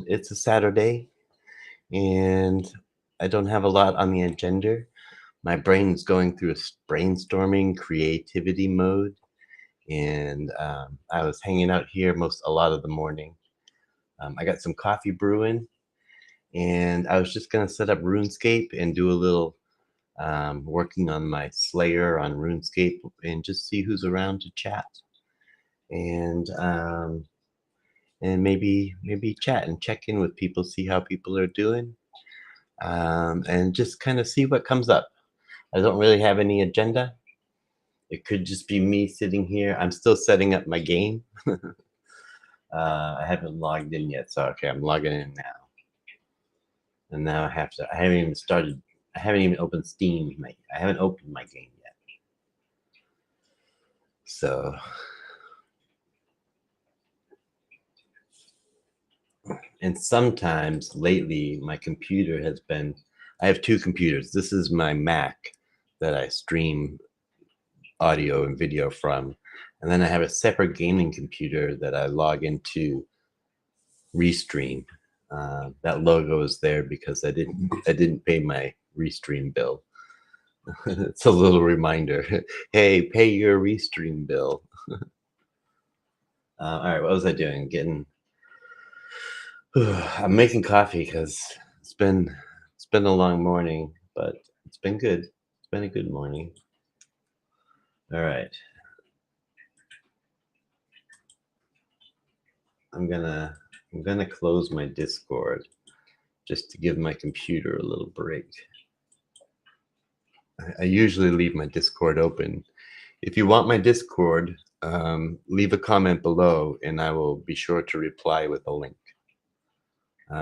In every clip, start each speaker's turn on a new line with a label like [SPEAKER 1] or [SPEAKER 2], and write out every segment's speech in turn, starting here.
[SPEAKER 1] It's a Saturday, and I don't have a lot on the agenda. My brain's going through a brainstorming creativity mode, and I was hanging out here a lot of the morning. I got some coffee brewing, and I was just gonna set up RuneScape and do a little working on my Slayer on RuneScape and just see who's around to chat and maybe chat and check in with people, see how people are doing, and just kind of see what comes up. I don't really have any agenda. It could just be me sitting here. I'm still setting up my game. I haven't logged in yet, so okay, I'm logging in now. And now I haven't even started. I haven't even opened Steam. I haven't opened my game yet. So, and sometimes lately my computer has been, I have two computers. This is my Mac that I stream audio and video from. And then I have a separate gaming computer that I log into Restream. That logo is there because I didn't pay my Restream bill. It's a little reminder. Hey, pay your Restream bill. All right, what was I doing? I'm making coffee because it's been a long morning, but it's been good. It's been a good morning. All right. I'm gonna close my Discord just to give my computer a little break. I usually leave my Discord open. If you want my Discord, leave a comment below and I will be sure to reply with a link.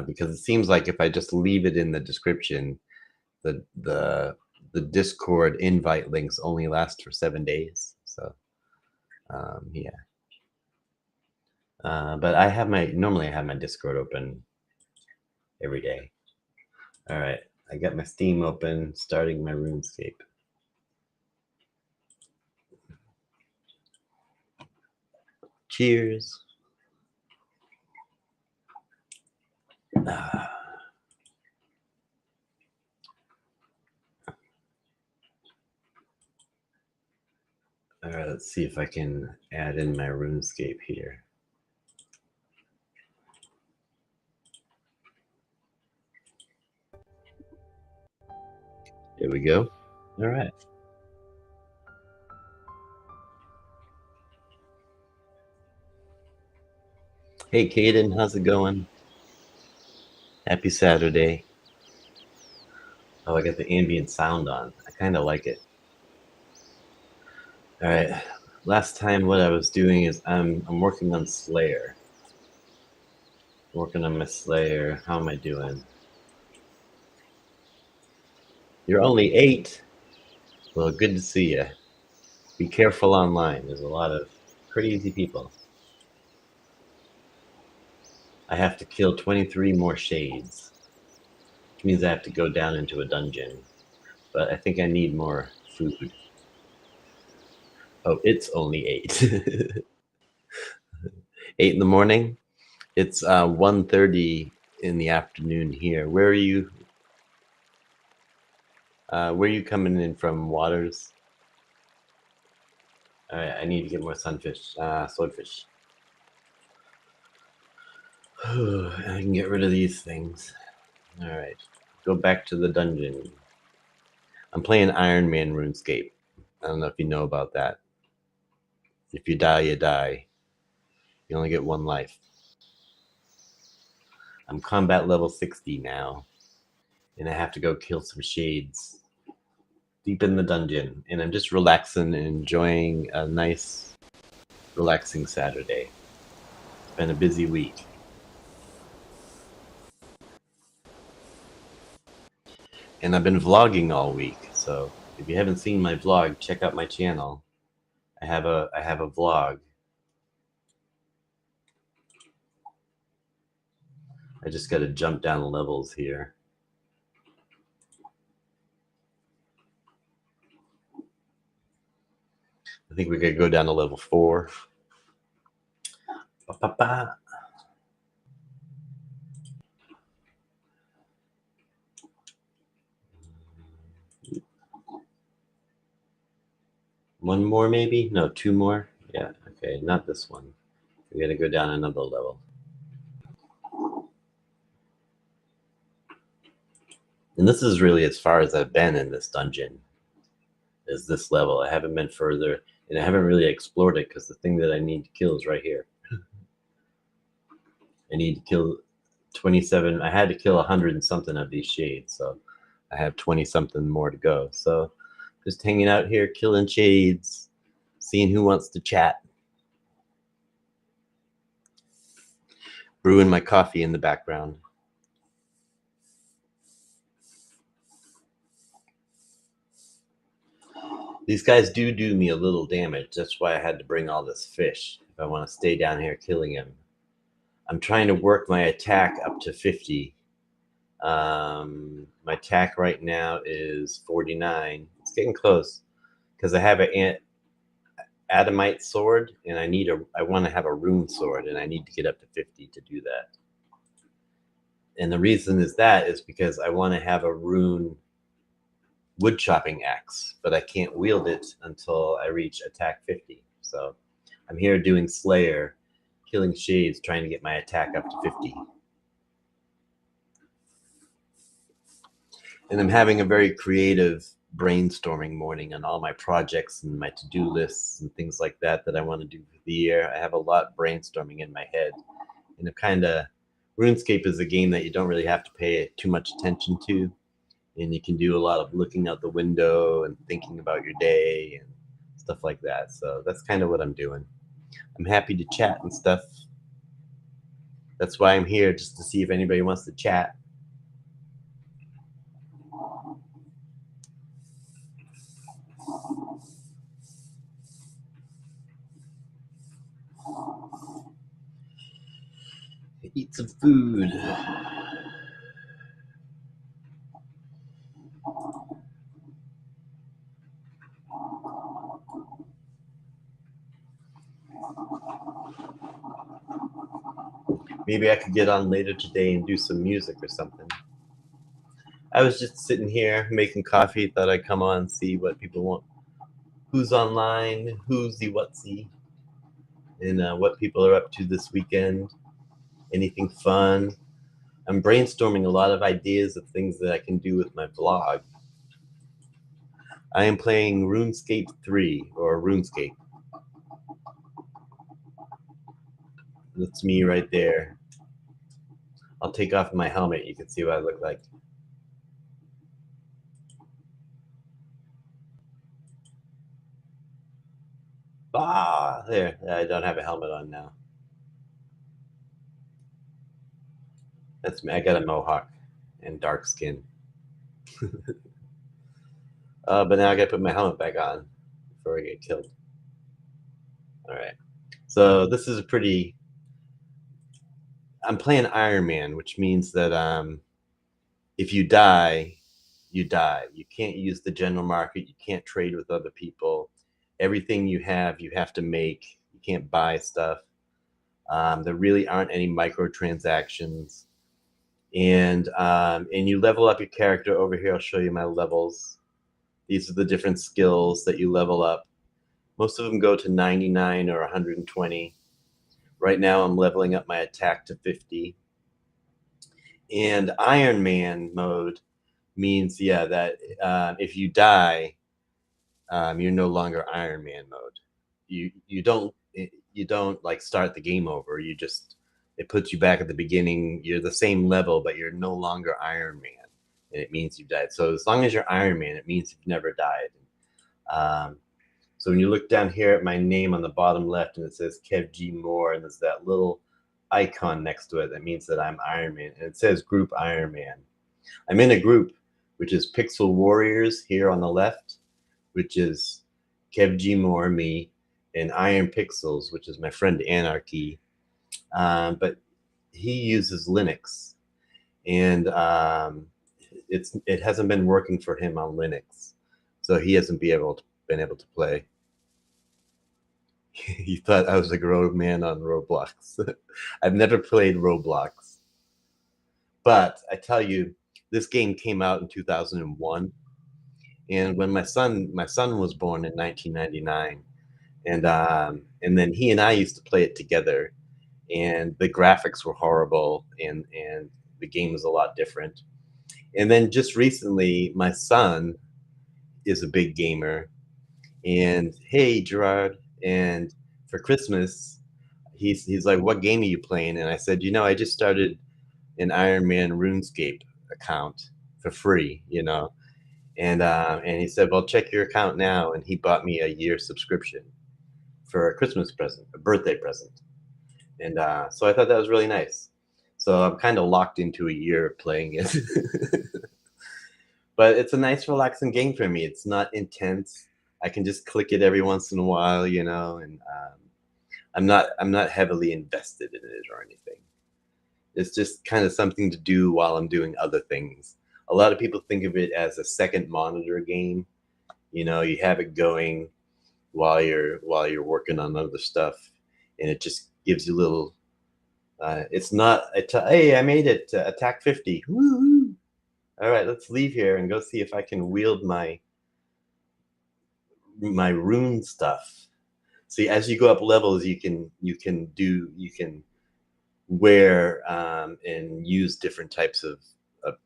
[SPEAKER 1] Because it seems like if I just leave it in the description, the Discord invite links only last for 7 days. So yeah. But normally I have my Discord open every day. All right, I got my Steam open, starting my RuneScape. Cheers. All right, let's see if I can add in my RuneScape here. There we go. All right. Hey, Caden, how's it going? Happy Saturday. Oh, I got the ambient sound on. I kind of like it. All right. Last time, what I was doing is I'm working on Slayer. Working on my Slayer. How am I doing? You're only 8. Well, good to see you. Be careful online. There's a lot of crazy people. I have to kill 23 more shades, which means I have to go down into a dungeon. But I think I need more food. Oh, it's only 8. 8 in the morning? It's 1:30 in the afternoon here. Where are you? Where are you coming in from, Waters? All right, I need to get more swordfish. I can get rid of these things. All right, go back to the dungeon. I'm playing Ironman RuneScape. I don't know if you know about that. If you die, you die. You only get one life. I'm combat level 60 now, and I have to go kill some shades deep in the dungeon. And I'm just relaxing and enjoying a nice, relaxing Saturday. It's been a busy week. And I've been vlogging all week, so if you haven't seen my vlog, check out my channel. I have a vlog. I just got to jump down the levels here. I think we could go down to level 4. One more maybe? No, two more? Yeah, okay, not this one. We gotta go down another level. And this is really as far as I've been in this dungeon, is this level. I haven't been further, and I haven't really explored it because the thing that I need to kill is right here. I need to kill 27. I had to kill 100 and something of these shades, so I have 20 something more to go. So just hanging out here, killing shades, seeing who wants to chat. Brewing my coffee in the background. These guys do me a little damage. That's why I had to bring all this fish if I want to stay down here killing him. I'm trying to work my attack up to 50. My attack right now is 49. It's getting close because I have an adamite sword, and I want to have a rune sword, and I need to get up to 50 to do that. And the reason is because I want to have a rune wood chopping axe, but I can't wield it until I reach attack 50. So I'm here doing Slayer, killing shades, trying to get my attack up to 50. And I'm having a very creative brainstorming morning on all my projects and my to-do lists and things like that I want to do for the year. I have a lot brainstorming in my head. And RuneScape is a game that you don't really have to pay too much attention to. And you can do a lot of looking out the window and thinking about your day and stuff like that. So that's kind of what I'm doing. I'm happy to chat and stuff. That's why I'm here, just to see if anybody wants to chat. Eat some food. Maybe I could get on later today and do some music or something. I was just sitting here making coffee, thought I'd come on and see what people want. Who's online, who's the whatsy, and what people are up to this weekend. Anything fun. I'm brainstorming a lot of ideas of things that I can do with my vlog. I am playing RuneScape 3, or RuneScape. That's me right there. I'll take off my helmet, you can see what I look like. Ah, there. I don't have a helmet on now. That's me. I got a mohawk and dark skin. But now I gotta put my helmet back on before I get killed. All right. So this is I'm playing Ironman, which means that if you die, you die. You can't use the general market. You can't trade with other people. Everything you have to make. You can't buy stuff. There really aren't any microtransactions. And you level up your character over here. I'll show you my levels. These are the different skills that you level up. Most of them go to 99 or 120. Right now I'm leveling up my attack to 50. And Iron Man mode means, that if you die, you're no longer Iron Man mode. You don't like start the game over. It puts you back at the beginning. You're the same level, but you're no longer Iron Man, and it means you've died. So as long as you're Iron Man, it means you've never died. So when you look down here at my name on the bottom left, and it says Kev G Mor, and there's that little icon next to it, that means that I'm Iron Man, and it says Group Ironman. I'm in a group, which is Pixel Warriorz here on the left, which is Kev G Mor, me, and Iron Pixels, which is my friend Anarchy. But he uses Linux, and it hasn't been working for him on Linux, so he hasn't been able to play. He thought I was a grown man on Roblox. I've never played Roblox, but I tell you, this game came out in 2001, And when my son was born in 1999, and then he and I used to play it together, and the graphics were horrible, and the game was a lot different. And then just recently, my son is a big gamer, and hey, Gerard, and for Christmas, he's like, "What game are you playing?" And I said, I just started an Ironman RuneScape account for free, and he said, "Well, check your account now," and he bought me a year subscription for a Christmas present, a birthday present, and so I thought that was really nice. So I'm kind of locked into a year of playing it, but it's a nice, relaxing game for me. It's not intense. I can just click it every once in a while, and I'm not heavily invested in it or anything. It's just kind of something to do while I'm doing other things. A lot of people think of it as a second monitor game. You have it going while you're working on other stuff, and it just gives you a little. It's not. Hey, I made it. Attack 50. Woo! All right, let's leave here and go see if I can wield my rune stuff. See, as you go up levels, you can wear and use different types of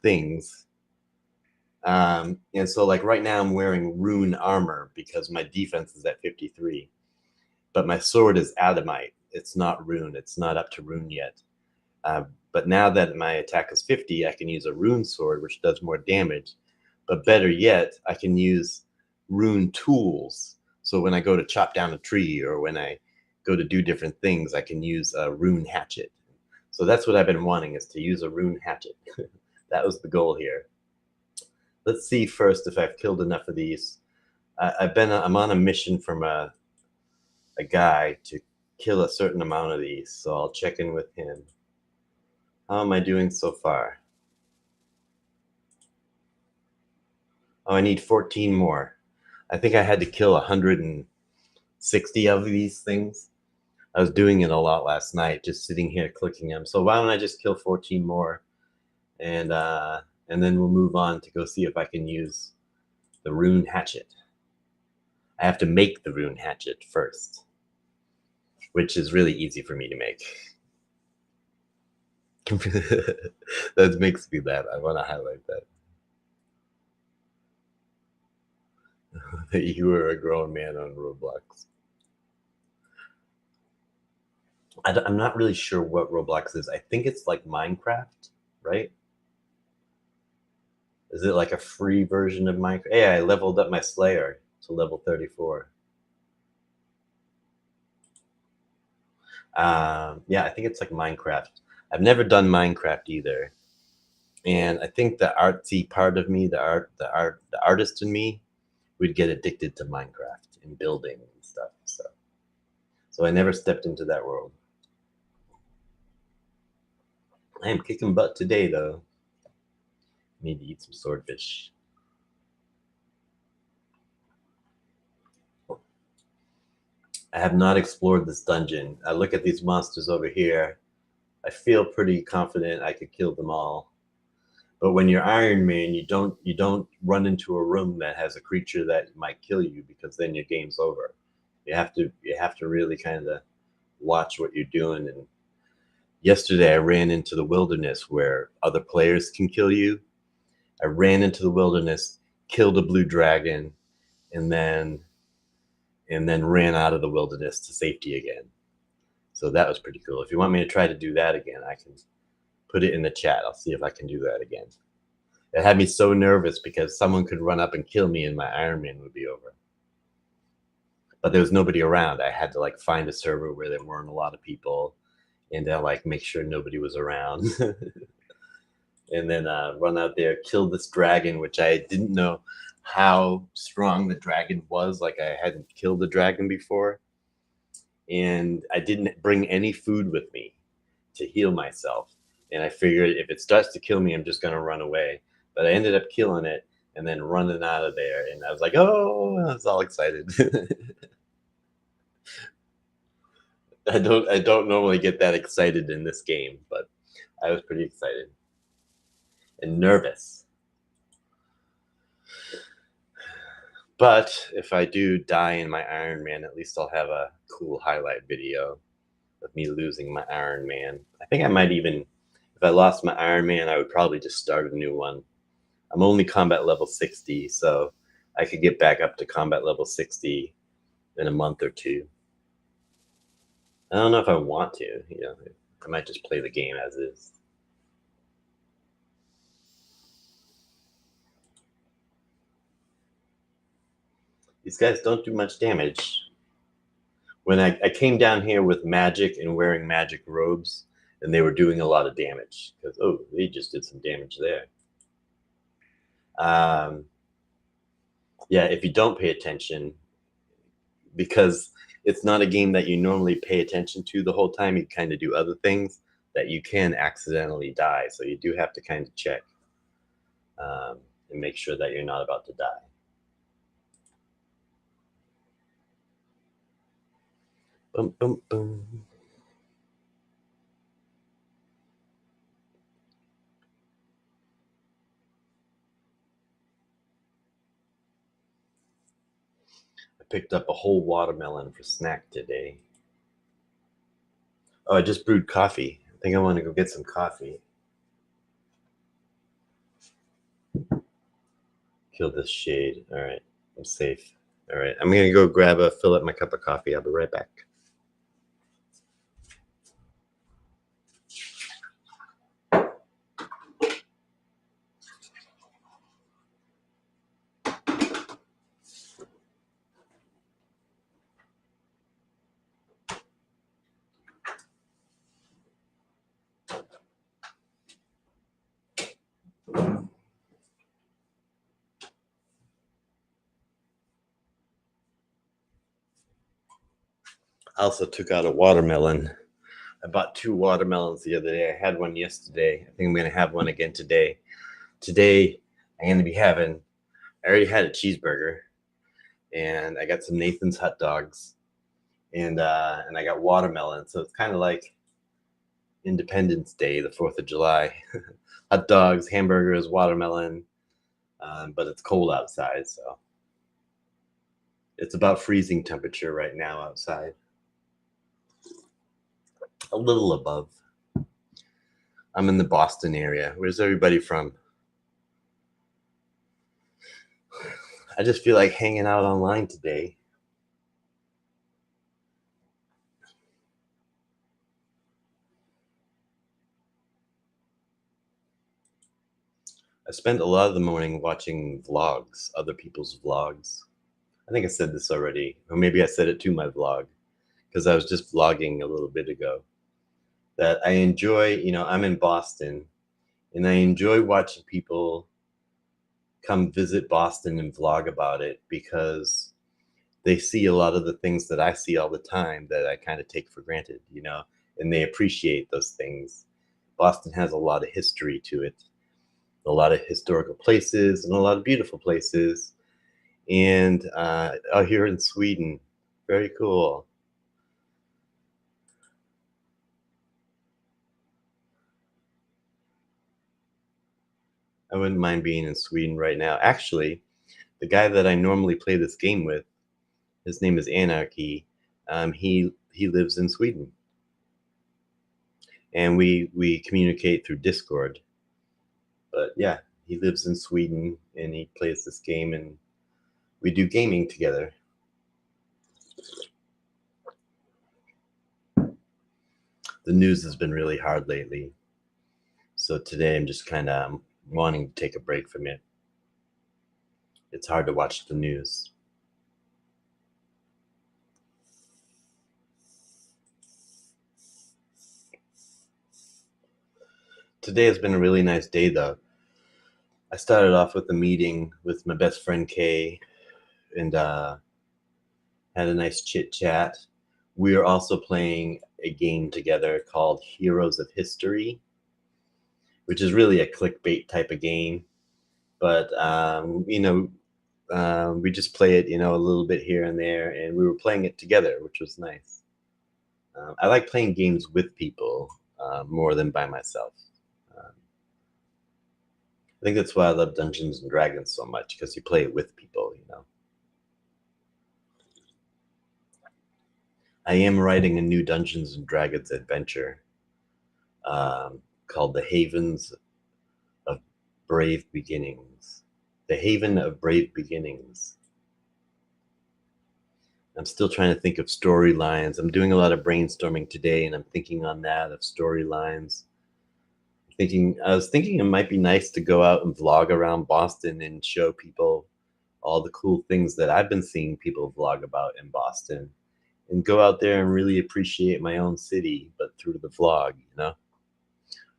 [SPEAKER 1] things. And so, like right now, I'm wearing rune armor because my defense is at 53, but my sword is adamite. It's not rune. It's not up to rune yet. But now that my attack is 50, I can use a rune sword, which does more damage. But better yet, I can use rune tools. So when I go to chop down a tree or when I go to do different things, I can use a rune hatchet. So that's what I've been wanting, is to use a rune hatchet. That was the goal here. Let's see first if I've killed enough of these. I'm on a mission from a guy to kill a certain amount of these, so I'll check in with him. How am I doing so far? Oh, I need 14 more. I think I had to kill 160 of these things. I was doing it a lot last night, just sitting here clicking them. So why don't I just kill 14 more, and then we'll move on to go see if I can use the rune hatchet. I have to make the rune hatchet first, which is really easy for me to make. That makes me laugh. I want to highlight that. You were a grown man on Roblox. I'm not really sure what Roblox is. I think it's like Minecraft, right? Is it like a free version of Minecraft? Hey, I leveled up my Slayer to level 34. Yeah, I think it's like Minecraft. I've never done Minecraft either, and I think the artsy part of me, the artist in me, would get addicted to Minecraft and building and stuff. So I never stepped into that world. I am kicking butt today, though. I need to eat some swordfish. I have not explored this dungeon. I look at these monsters over here. I feel pretty confident I could kill them all. But when you're Iron Man, you don't run into a room that has a creature that might kill you, because then your game's over. You have to really kind of watch what you're doing. And yesterday I ran into the wilderness where other players can kill you. I ran into the wilderness, killed a blue dragon, and then ran out of the wilderness to safety again. So that was pretty cool. If you want me to try to do that again, I can put it in the chat. I'll see if I can do that again. It had me so nervous because someone could run up and kill me and my Ironman would be over. But there was nobody around. I had to like find a server where there weren't a lot of people, and then like make sure nobody was around. And then run out there, kill this dragon, which I didn't know how strong the dragon was. Like I hadn't killed the dragon before. And I didn't bring any food with me to heal myself. And I figured if it starts to kill me, I'm just going to run away. But I ended up killing it and then running out of there. And I was like, oh, I was all excited. I don't normally get that excited in this game, but I was pretty excited and nervous. But if I do die in my Ironman, at least I'll have a cool highlight video of me losing my Ironman. I think I might even, if I lost my Ironman, I would probably just start a new one. I'm only combat level 60, so I could get back up to combat level 60 in a month or two. I don't know if I want to, I might just play the game as is. These guys don't do much damage. When I came down here with magic and wearing magic robes, and they were doing a lot of damage because, oh, they just did some damage there. Yeah, if you don't pay attention, because it's not a game that you normally pay attention to the whole time, you kind of do other things that you can accidentally die. So you do have to kind of check and make sure that you're not about to die. Boom, boom, boom. I picked up a whole watermelon for snack today. Oh, I just brewed coffee. I think I want to go get some coffee. Kill this shade. All right, I'm safe. All right, I'm gonna go fill up my cup of coffee. I'll be right back. I also took out a watermelon. I bought 2 watermelons the other day. I had one yesterday. I think I'm gonna have one again today. Today, I'm gonna be having. I already had a cheeseburger, and I got some Nathan's hot dogs, and I got watermelon. So it's kind of like Independence Day, the 4th of July. Hot dogs, hamburgers, watermelon, but it's cold outside, so it's about freezing temperature right now outside. A little above. I'm in the Boston area. Where's everybody from? I just feel like hanging out online today. I spent a lot of the morning watching vlogs, other people's vlogs. I think I said this already, or maybe I said it to my vlog, because I was just vlogging a little bit ago. That I enjoy, I'm in Boston, and I enjoy watching people come visit Boston and vlog about it because they see a lot of the things that I see all the time that I kind of take for granted, and they appreciate those things. Boston has a lot of history to it, a lot of historical places, and a lot of beautiful places. And out here in Sweden, very cool. I wouldn't mind being in Sweden right now. Actually, the guy that I normally play this game with, his name is Anarchy. He lives in Sweden, and we communicate through Discord. But yeah, he lives in Sweden and he plays this game, and we do gaming together. The news has been really hard lately, so today I'm just kind of wanting to take a break from it. It's hard to watch the news. Today has been a really nice day, though. I started off with a meeting with my best friend Kay, and had a nice chit chat. We are also playing a game together called Heroes of History, which is really a clickbait type of game. But we just play it, a little bit here and there, and we were playing it together, which was nice. I like playing games with people more than by myself. I think that's why I love Dungeons and Dragons so much, because you play it with people. I am writing a new Dungeons and Dragons adventure called The Havens of Brave Beginnings. The Haven of Brave Beginnings. I'm still trying to think of storylines. I'm doing a lot of brainstorming today, and I'm thinking on that of storylines. I was thinking it might be nice to go out and vlog around Boston and show people all the cool things that I've been seeing people vlog about in Boston, and go out there and really appreciate my own city, but through the vlog, you know?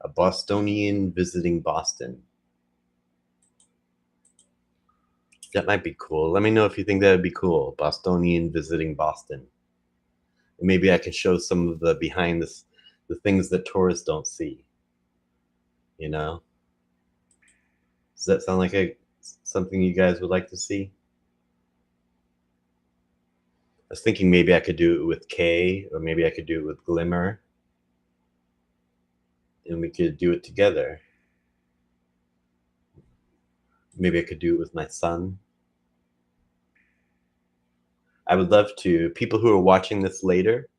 [SPEAKER 1] A Bostonian visiting Boston. That might be cool. Let me know if you think that would be cool. Bostonian visiting Boston. And maybe I can show some of the behind the things that tourists don't see. You know? Does that sound like something you guys would like to see? I was thinking maybe I could do it with Kay, or maybe I could do it with Glimmer, and we could do it together. Maybe I could do it with my son. I would love to. People who are watching this later,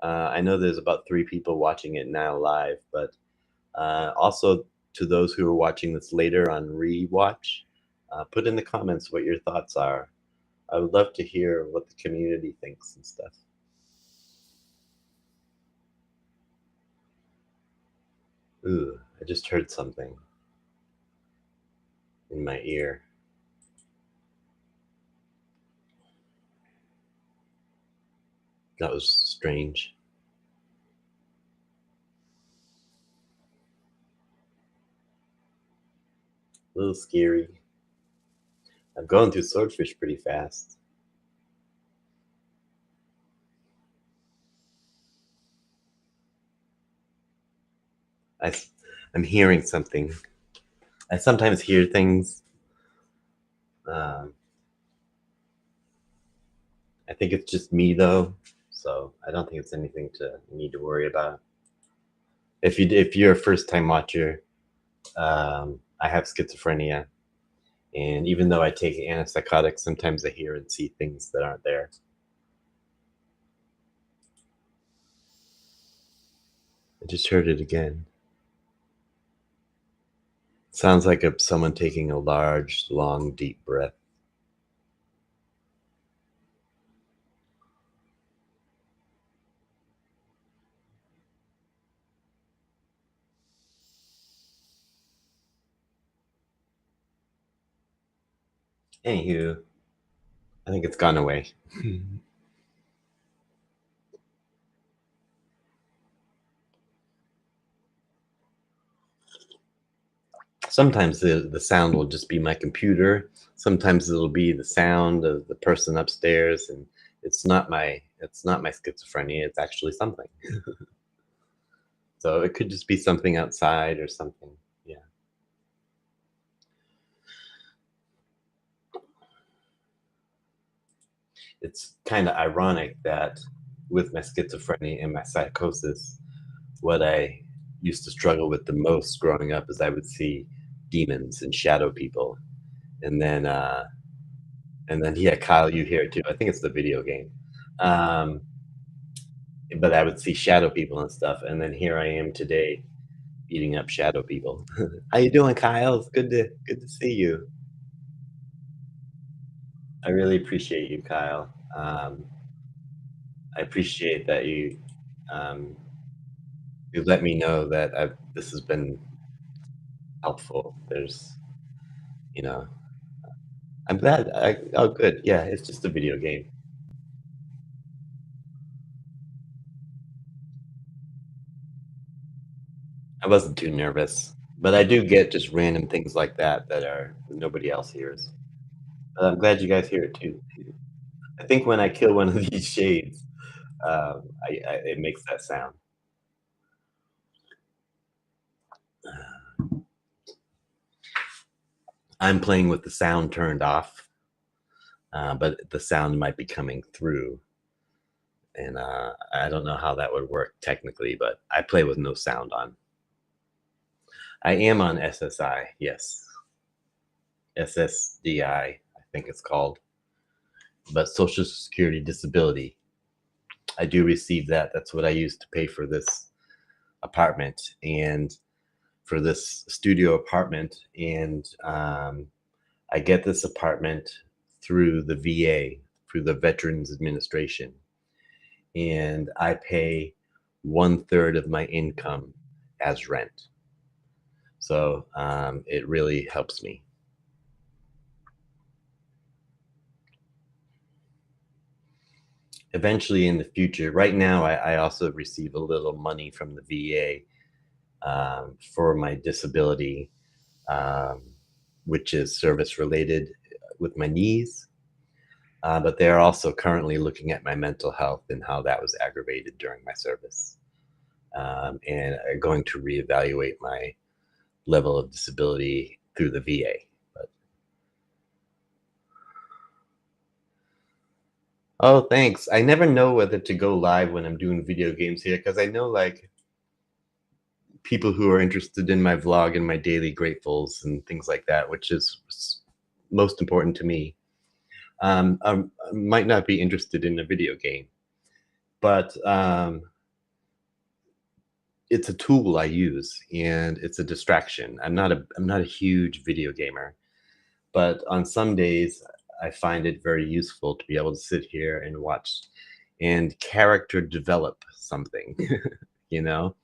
[SPEAKER 1] I know there's about 3 people watching it now live, but also to those who are watching this later on rewatch, put in the comments what your thoughts are. I would love to hear what the community thinks and stuff. Ooh, I just heard something in my ear. That was strange. A little scary. I'm going through swordfish pretty fast. I'm hearing something. I sometimes hear things. Um, I think it's just me though, so I don't think it's anything to need to worry about. If you're a first time watcher, I have schizophrenia, and even though I take antipsychotics, sometimes I hear and see things that aren't there. I just heard it again. Sounds like someone taking a large, long, deep breath. Anywho, I think it's gone away. Sometimes the sound will just be my computer. Sometimes it'll be the sound of the person upstairs, and it's not my schizophrenia. It's actually something. So it could just be something outside or something. Yeah. It's kind of ironic that with my schizophrenia and my psychosis, what I used to struggle with the most growing up is I would see demons and shadow people. And then yeah, Kyle, you hear it too. I think it's the video game. Um, but I would see shadow people and stuff, and then here I am today beating up shadow people. How you doing, Kyle? It's good to see you. I really appreciate you, Kyle. I appreciate that um, you let me know that this has been helpful. You know, I'm glad. Oh, good. Yeah, it's just a video game. I wasn't too nervous, but I do get just random things like that that are nobody else hears. But I'm glad you guys hear it too. I think when I kill one of these shades, it makes that sound. I'm playing with the sound turned off, but the sound might be coming through, and I don't know how that would work technically, but I play with no sound on. I am on SSI, yes, SSDI, I think it's called, but Social Security Disability. I do receive that. That's what I use to pay for this apartment and for this studio apartment. And I get this apartment through the VA, through the Veterans Administration. And I pay 1/3 of my income as rent. So it really helps me. Eventually in the future, right now, I also receive a little money from the VA for my disability, um, which is service related with my knees. But they're also currently looking at my mental health and how that was aggravated during my service, and are going to reevaluate my level of disability through the VA. But oh, thanks. I never know whether to go live when I'm doing video games here because I know like people who are interested in my vlog and my daily gratefuls and things like that, which is most important to me, might not be interested in a video game, but it's a tool I use and it's a distraction. I'm not a huge video gamer, but on some days I find it very useful to be able to sit here and watch and character develop something. you know,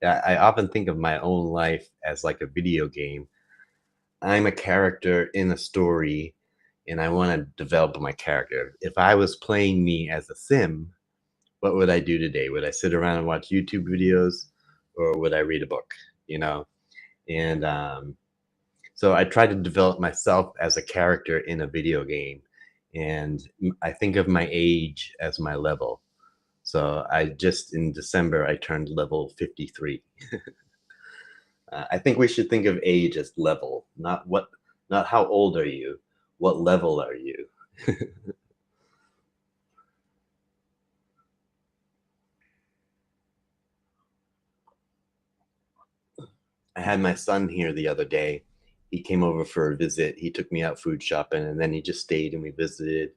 [SPEAKER 1] I often think of my own life as like a video game. I'm a character in a story and I want to develop my character. If I was playing me as a sim, what would I do today? Would I sit around and watch YouTube videos or would I read a book? You know? And so I try to develop myself as a character in a video game. And I think of my age as my level. So I just in December, I turned level 53. I think we should think of age as level, not how old are you, what level are you? I had my son here the other day. He came over for a visit. He took me out food shopping and then he just stayed and we visited.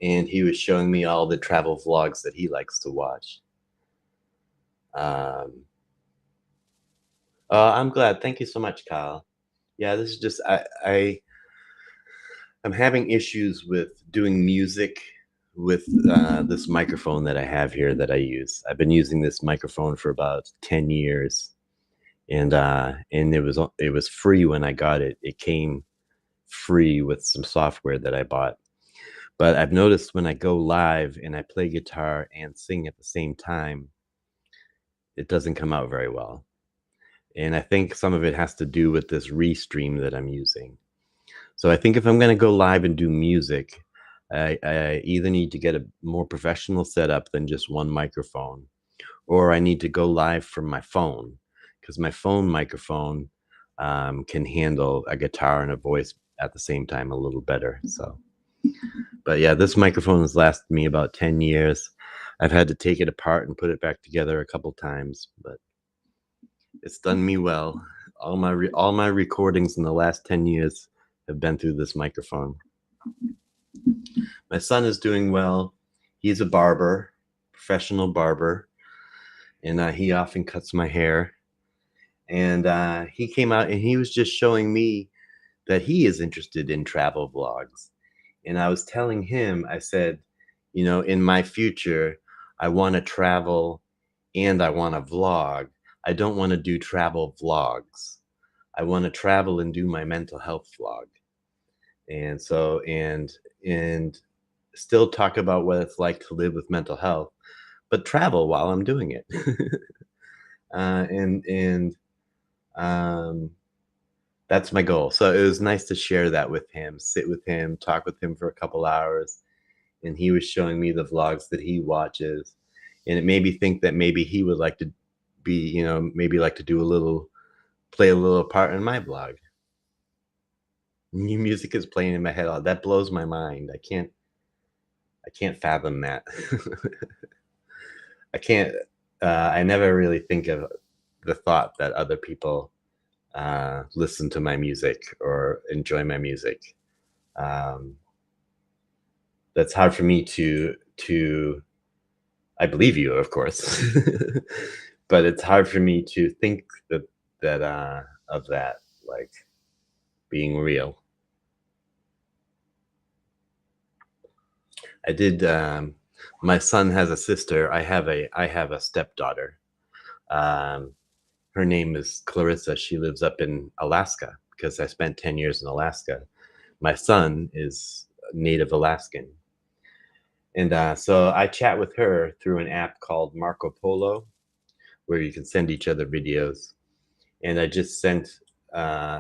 [SPEAKER 1] And he was showing me all the travel vlogs that he likes to watch. Um, I'm glad. Thank you so much, Kyle. Yeah, this is just I'm having issues with doing music with this microphone that I have here that I use. I've been using this microphone for about 10 years, and it was free when I got it. It came free with some software that I bought. But I've noticed when I go live and I play guitar and sing at the same time, it doesn't come out very well. And I think some of it has to do with this restream that I'm using. So I think if I'm going to go live and do music, I either need to get a more professional setup than just one microphone, or I need to go live from my phone because my phone microphone can handle a guitar and a voice at the same time a little better. So, but yeah, this microphone has lasted me about 10 years. I've had to take it apart and put it back together a couple times, but it's done me well. All my recordings in the last 10 years have been through this microphone. My son is doing well. He's a barber, professional barber, and he often cuts my hair. And he came out and he was just showing me that he is interested in travel vlogs. And I was telling him, I said, in my future, I want to travel and I want to vlog. I don't want to do travel vlogs. I want to travel and do my mental health vlog. And so, and still talk about what it's like to live with mental health, but travel while I'm doing it. And um, that's my goal. So it was nice to share that with him, sit with him, talk with him for a couple hours, and he was showing me the vlogs that he watches, and it made me think that maybe he would like to be, maybe like to play a little part in my vlog. New music is playing in my head. Oh, that blows my mind. I can't fathom that. I can't. I never really think of the thought that other people listen to my music or enjoy my music. Um, that's hard for me to I believe you, of course. But it's hard for me to think of that, like, being real. I did, my son has a sister. I have a stepdaughter. Um, Her name is Clarissa. She lives up in Alaska because I spent 10 years in Alaska. My son is native Alaskan. And so I chat with her through an app called Marco Polo, where you can send each other videos. And I just sent,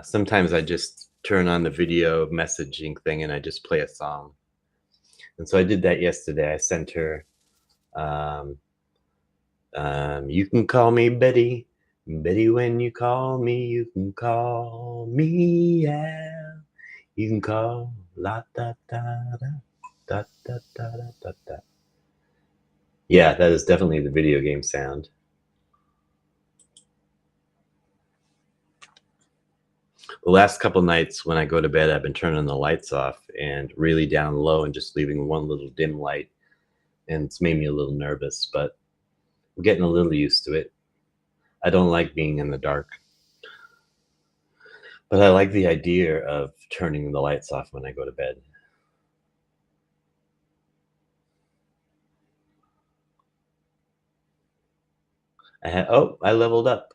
[SPEAKER 1] sometimes I just turn on the video messaging thing and I just play a song. And so I did that yesterday. I sent her, um, you can call me Betty. Betty, when you call me, you can call me, yeah. You can call la da da da da da da da da da. Yeah, that is definitely the video game sound. The last couple nights when I go to bed, I've been turning the lights off and really down low and just leaving one little dim light, and it's made me a little nervous, but I'm getting a little used to it. I don't like being in the dark, but I like the idea of turning the lights off when I go to bed. I leveled up,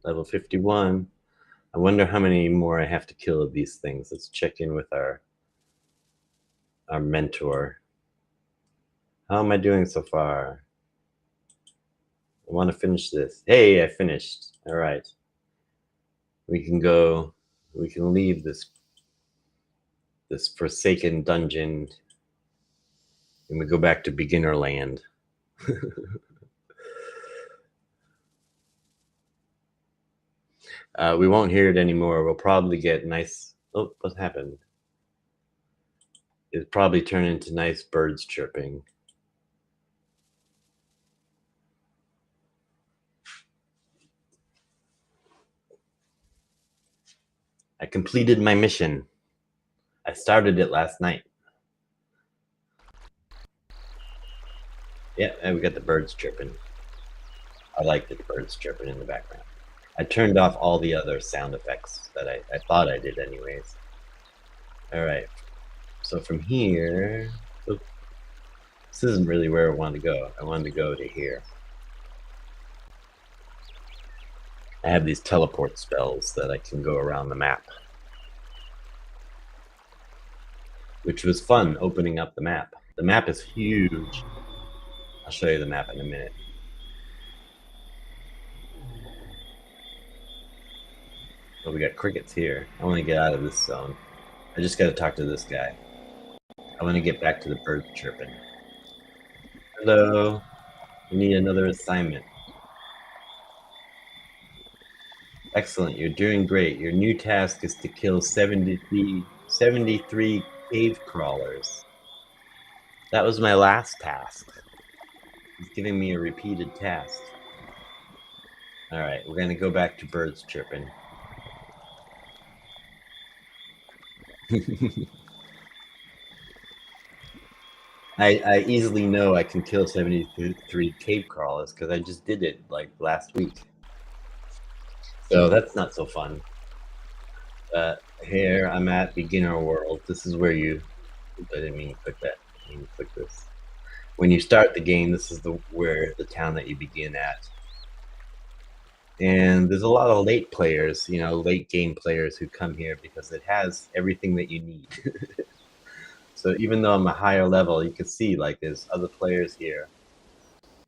[SPEAKER 1] level 51. I wonder how many more I have to kill of these things. Let's check in with our mentor. How am I doing so far? I want to finish this. Hey, I finished. All right. We can go, we can leave this forsaken dungeon and we go back to beginner land. We won't hear it anymore. We'll probably get nice. Oh, what happened? It'll probably turn into nice birds chirping. I completed my mission. I started it last night. Yeah, and we got the birds chirping. I like the birds chirping in the background. I turned off all the other sound effects that I thought I did anyways. All right. So from here, oops, this isn't really where I wanted to go. I wanted to go to here. I have these teleport spells that I can go around the map, which was fun opening up the map. The map is huge. I'll show you the map in a minute. Oh, we got crickets here. I want to get out of this zone. I just got to talk to this guy. I want to get back to the birds chirping. Hello. We need another assignment. Excellent. You're doing great. Your new task is to kill 73 cave crawlers. That was my last task. He's giving me a repeated task. All right, we're going to go back to birds chirping. I easily know I can kill 73 cave crawlers because I just did it like last week. So that's not so fun. Here I'm at beginner world. This is where you. I didn't mean to click that. I mean to click this. When you start the game, this is where the town that you begin at. And there's a lot of late players, late game players who come here because it has everything that you need. So even though I'm a higher level, you can see like there's other players here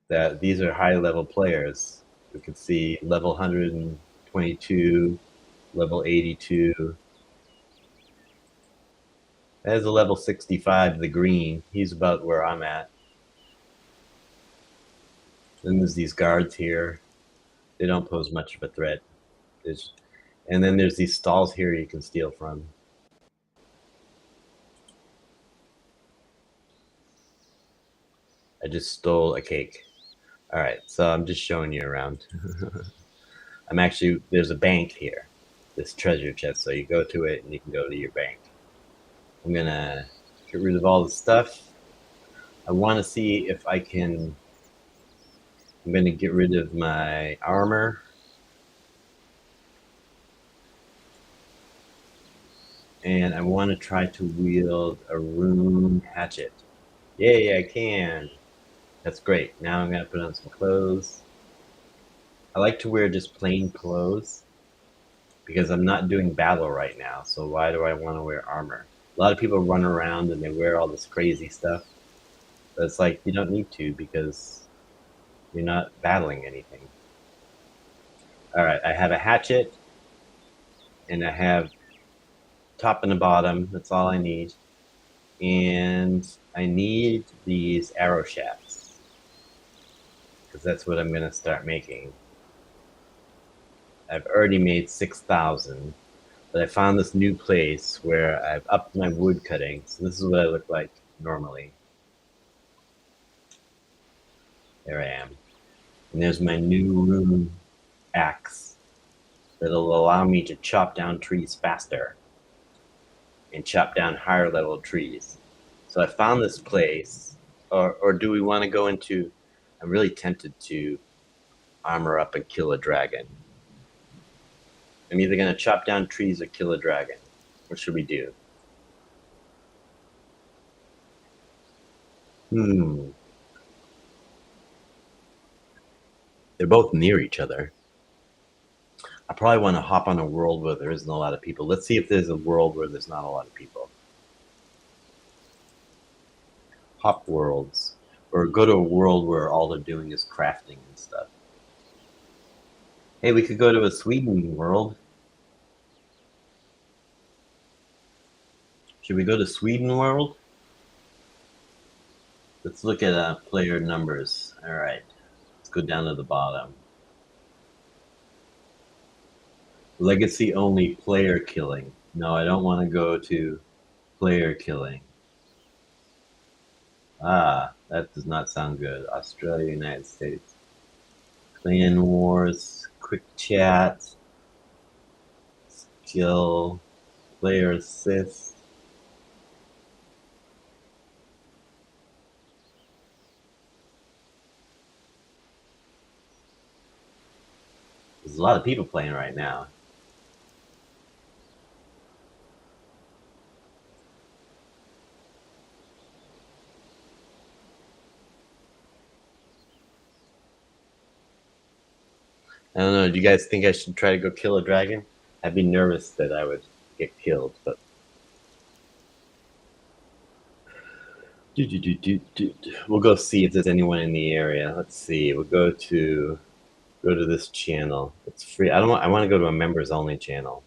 [SPEAKER 1] that these are high level players. You can see level 122, level 82. There's a level 65, the green. He's about where I'm at. Then there's these guards here. They don't pose much of a threat. And then there's these stalls here you can steal from. I just stole a cake. All right, so I'm just showing you around. There's a bank here, this treasure chest. So you go to it and you can go to your bank. I'm gonna get rid of all the stuff. I want to see if I can I'm going to get rid of my armor. And I want to try to wield a rune hatchet. Yay, I can. That's great. Now I'm going to put on some clothes. I like to wear just plain clothes because I'm not doing battle right now. So why do I want to wear armor? A lot of people run around and they wear all this crazy stuff. But it's like, you don't need to because you're not battling anything. All right, I have a hatchet and I have top and the bottom. That's all I need. And I need these arrow shafts because that's what I'm going to start making. I've already made 6,000, but I found this new place where I've upped my wood cutting. So this is what I look like normally. There I am. And there's my new rune axe that'll allow me to chop down trees faster and chop down higher level trees. So I found this place, or do we want to go into, I'm really tempted to armor up and kill a dragon. I'm either going to chop down trees or kill a dragon. What should we do? They're both near each other. I probably want to hop on a world where there isn't a lot of people. Let's see if there's a world where there's not a lot of people. Hop worlds. Or go to a world where all they're doing is crafting and stuff. Hey, we could go to a Sweden world. Should we go to Sweden world? Let's look at player numbers. All right. Let's go down to the bottom. Legacy only player killing. No, I don't want to go to player killing. Ah, that does not sound good. Australia, United States. Clan wars, quick chat, skill, player assist. There's a lot of people playing right now. I don't know. Do you guys think I should try to go kill a dragon? I'd be nervous that I would get killed, but we'll go see if there's anyone in the area. Let's see. We'll go to this channel. It's free. I want to go to a members only channel.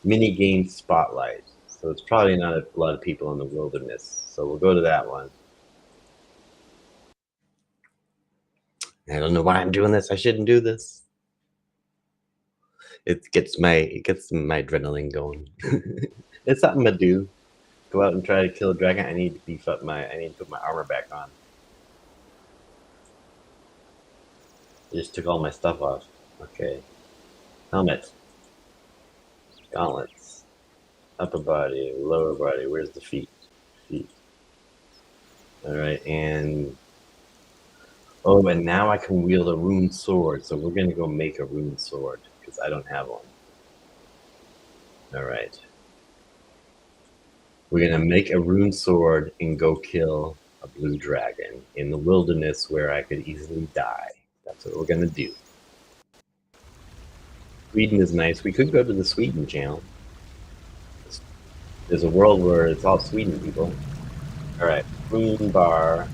[SPEAKER 1] Mini game spotlight. So it's probably not a lot of people in the wilderness. So we'll go to that one. I don't know why I'm doing this. I shouldn't do this. It gets my adrenaline going. It's something to do. Go out and try to kill a dragon. I need to put my armor back on. I just took all my stuff off. Okay. Helmet. Gauntlets. Upper body, lower body. Where's the feet? Feet. Alright, and oh, and now I can wield a rune sword. So we're gonna go make a rune sword because I don't have one. Alright. We're gonna make a rune sword and go kill a blue dragon in the wilderness where I could easily die. That's what we're gonna do. Sweden is nice. We could go to the Sweden channel. There's a world where it's all Sweden people. Alright, rune bar.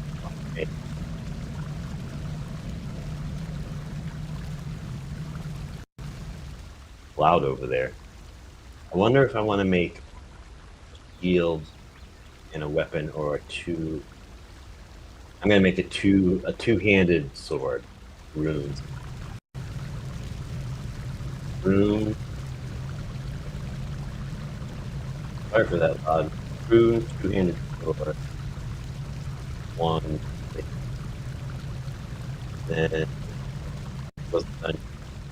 [SPEAKER 1] Okay. Loud over there. I wonder if I want to make shield and a weapon or a two. I'm gonna make a two-handed sword. Runes. Rune. Sorry for that loud. Rune, two-handed sword. One. Then wasn't done.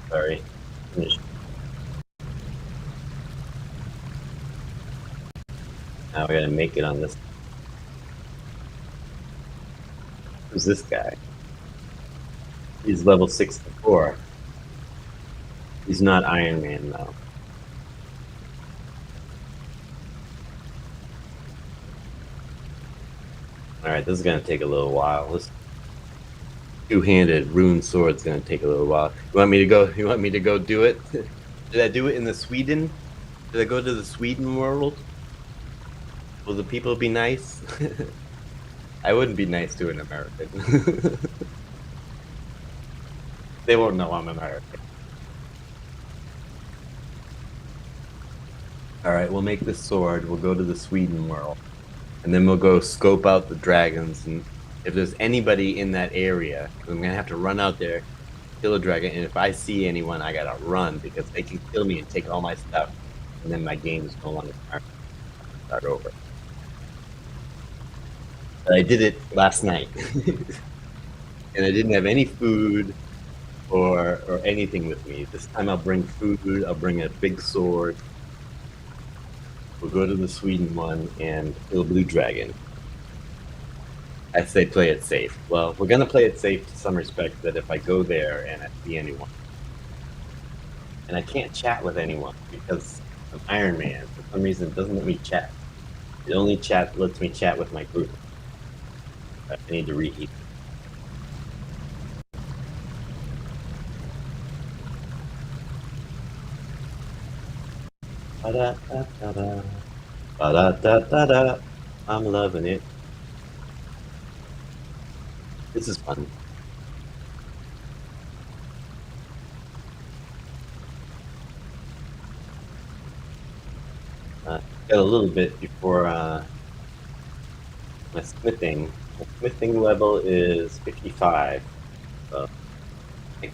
[SPEAKER 1] Sorry. Finish. Now we gotta make it on this. Who's this guy? He's level 64. He's not Iron Man, though. Alright, this is gonna take a little while. This two-handed rune sword's gonna take a little while. You want me to go do it? Did I do it in the Sweden? Did I go to the Sweden world? Will the people be nice? I wouldn't be nice to an American. They won't know I'm American. Alright, we'll make this sword. We'll go to the Sweden world. And then we'll go scope out the dragons. And if there's anybody in that area, I'm going to have to run out there, kill a dragon. And if I see anyone, I got to run because they can kill me and take all my stuff. And then my game is no longer start over. But I did it last night. And I didn't have any food or anything with me. This time I'll bring food. I'll bring a big sword. We'll go to the Sweden one and kill Blue Dragon. I say play it safe. Well, we're gonna play it safe to some respect that if I go there and I see anyone, and I can't chat with anyone because of Iron Man, for some reason it doesn't let me chat. It only lets me chat with my group. I need to reheat. Ba-da-da-da-da. Ba-da-da-da-da. I'm loving it. This is fun. Got a little bit before my smithing. My smithing level is 55. So I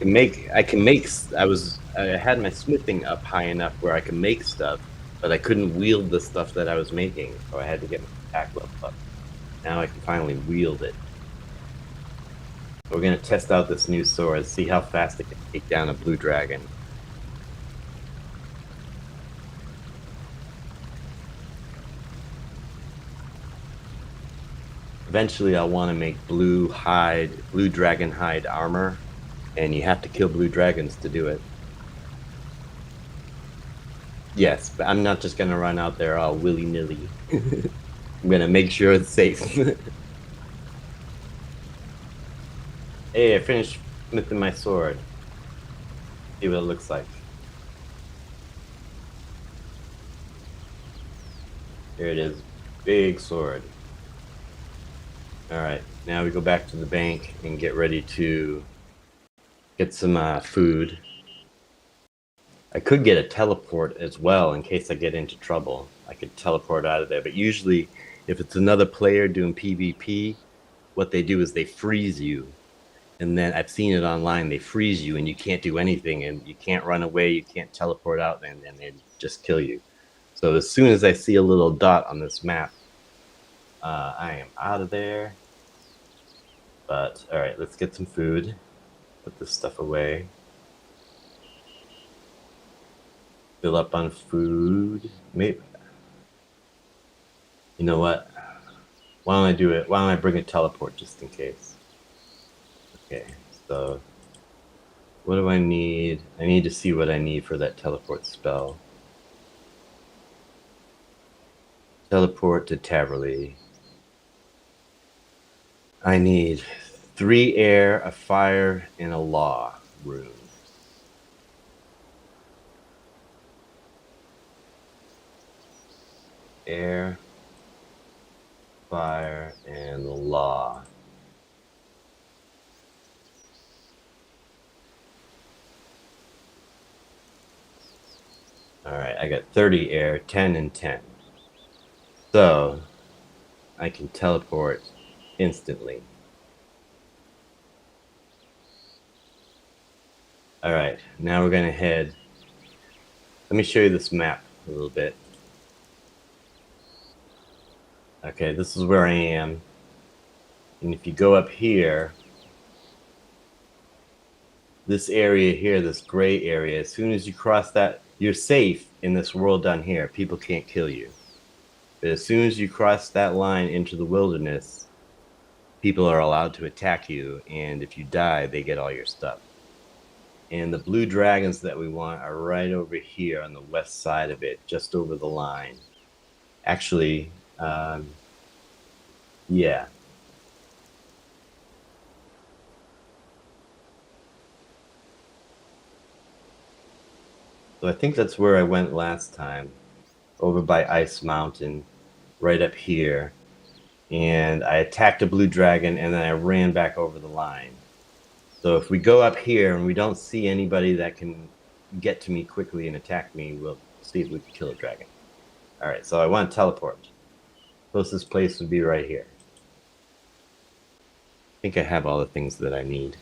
[SPEAKER 1] had my smithing up high enough where I can make stuff, but I couldn't wield the stuff that I was making, so I had to get my attack level up. Now I can finally wield it. We're gonna test out this new sword, see how fast it can take down a blue dragon. Eventually I'll want to make blue dragon hide armor, and you have to kill blue dragons to do it. Yes, but I'm not just gonna run out there all willy-nilly. I'm gonna make sure it's safe. Hey, I finished smithing my sword. See what it looks like. Here it is. Big sword. Alright, now we go back to the bank and get ready to get some food. I could get a teleport as well in case I get into trouble. I could teleport out of there, but usually if it's another player doing PvP, what they do is they freeze you. And then I've seen it online, they freeze you and you can't do anything and you can't run away, you can't teleport out, and then they just kill you. So as soon as I see a little dot on this map, I am out of there. But alright, let's get some food. Put this stuff away. Fill up on food. Maybe. You know what? Why don't I do it? Why don't I bring a teleport just in case? Okay, so what do I need? I need to see what I need for that teleport spell. Teleport to Taverley. I need 3 air, a fire, and a law rune. Air, fire, and law. Alright, I got 30 air, 10 and 10. So, I can teleport instantly. Alright, now we're gonna head. Let me show you this map a little bit. Okay, this is where I am. And if you go up here, this area here, this gray area, as soon as you cross that, you're safe in this world down here. People can't kill you. But as soon as you cross that line into the wilderness, people are allowed to attack you, and if you die, they get all your stuff. And the blue dragons that we want are right over here on the west side of it, just over the line. Actually, yeah. So I think that's where I went last time, over by Ice Mountain, right up here. And I attacked a blue dragon, and then I ran back over the line. So if we go up here and we don't see anybody that can get to me quickly and attack me, we'll see if we can kill a dragon. All right, so I want to teleport. Closest place would be right here. I think I have all the things that I need.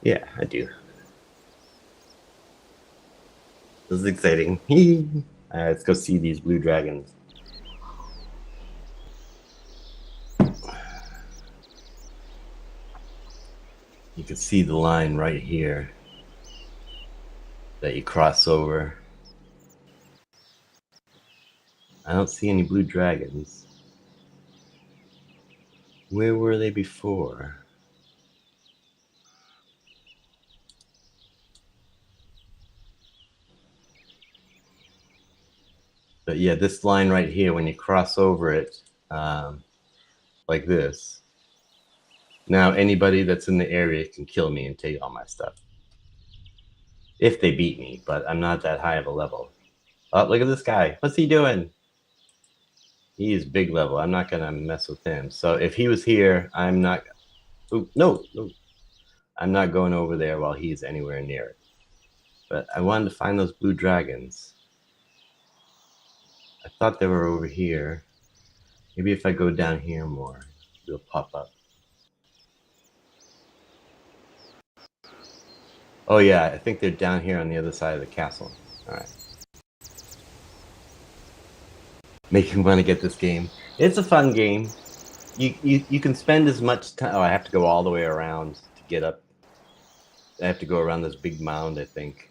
[SPEAKER 1] Yeah, I do. This is exciting. All right, let's go see these blue dragons. You can see the line right here that you cross over. I don't see any blue dragons. Where were they before? But yeah, this line right here, when you cross over it, like this, now anybody that's in the area can kill me and take all my stuff. If they beat me, but I'm not that high of a level. Oh, look at this guy. What's he doing? He is big level. I'm not going to mess with him. So if he was here, I'm not... Ooh, no. I'm not going over there while he's anywhere near it. But I wanted to find those blue dragons. I thought they were over here. Maybe if I go down here more, they'll pop up. Oh yeah, I think they're down here on the other side of the castle. All right. Making me want to get this game. It's a fun game. You can spend as much time... Oh, I have to go all the way around to get up. I have to go around this big mound, I think.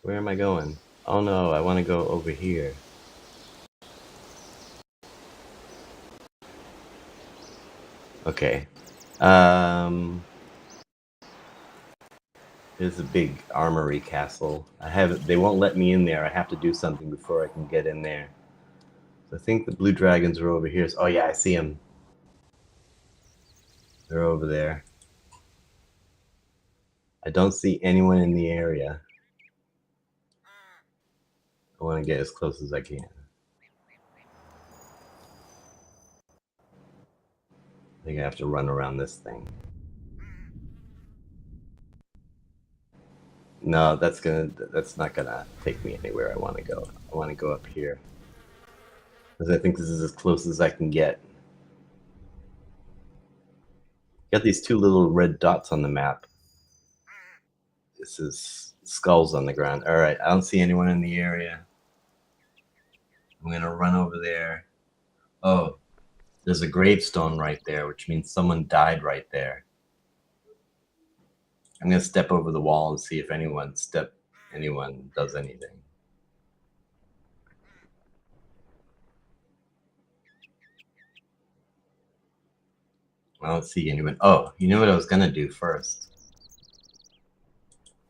[SPEAKER 1] Where am I going? Oh no, I want to go over here. Okay. There's a big armory castle. They won't let me in there. I have to do something before I can get in there. So I think the blue dragons are over here. Oh yeah, I see them. They're over there. I don't see anyone in the area. I want to get as close as I can. I think I have to run around this thing. No, that's not gonna take me anywhere I want to go. I want to go up here, because I think this is as close as I can get. Got these two little red dots on the map. This is skulls on the ground. All right, I don't see anyone in the area. I'm gonna run over there. Oh, there's a gravestone right there, which means someone died right there. I'm gonna step over the wall and see if anyone does anything. I don't see anyone. Oh, you know what I was gonna do first?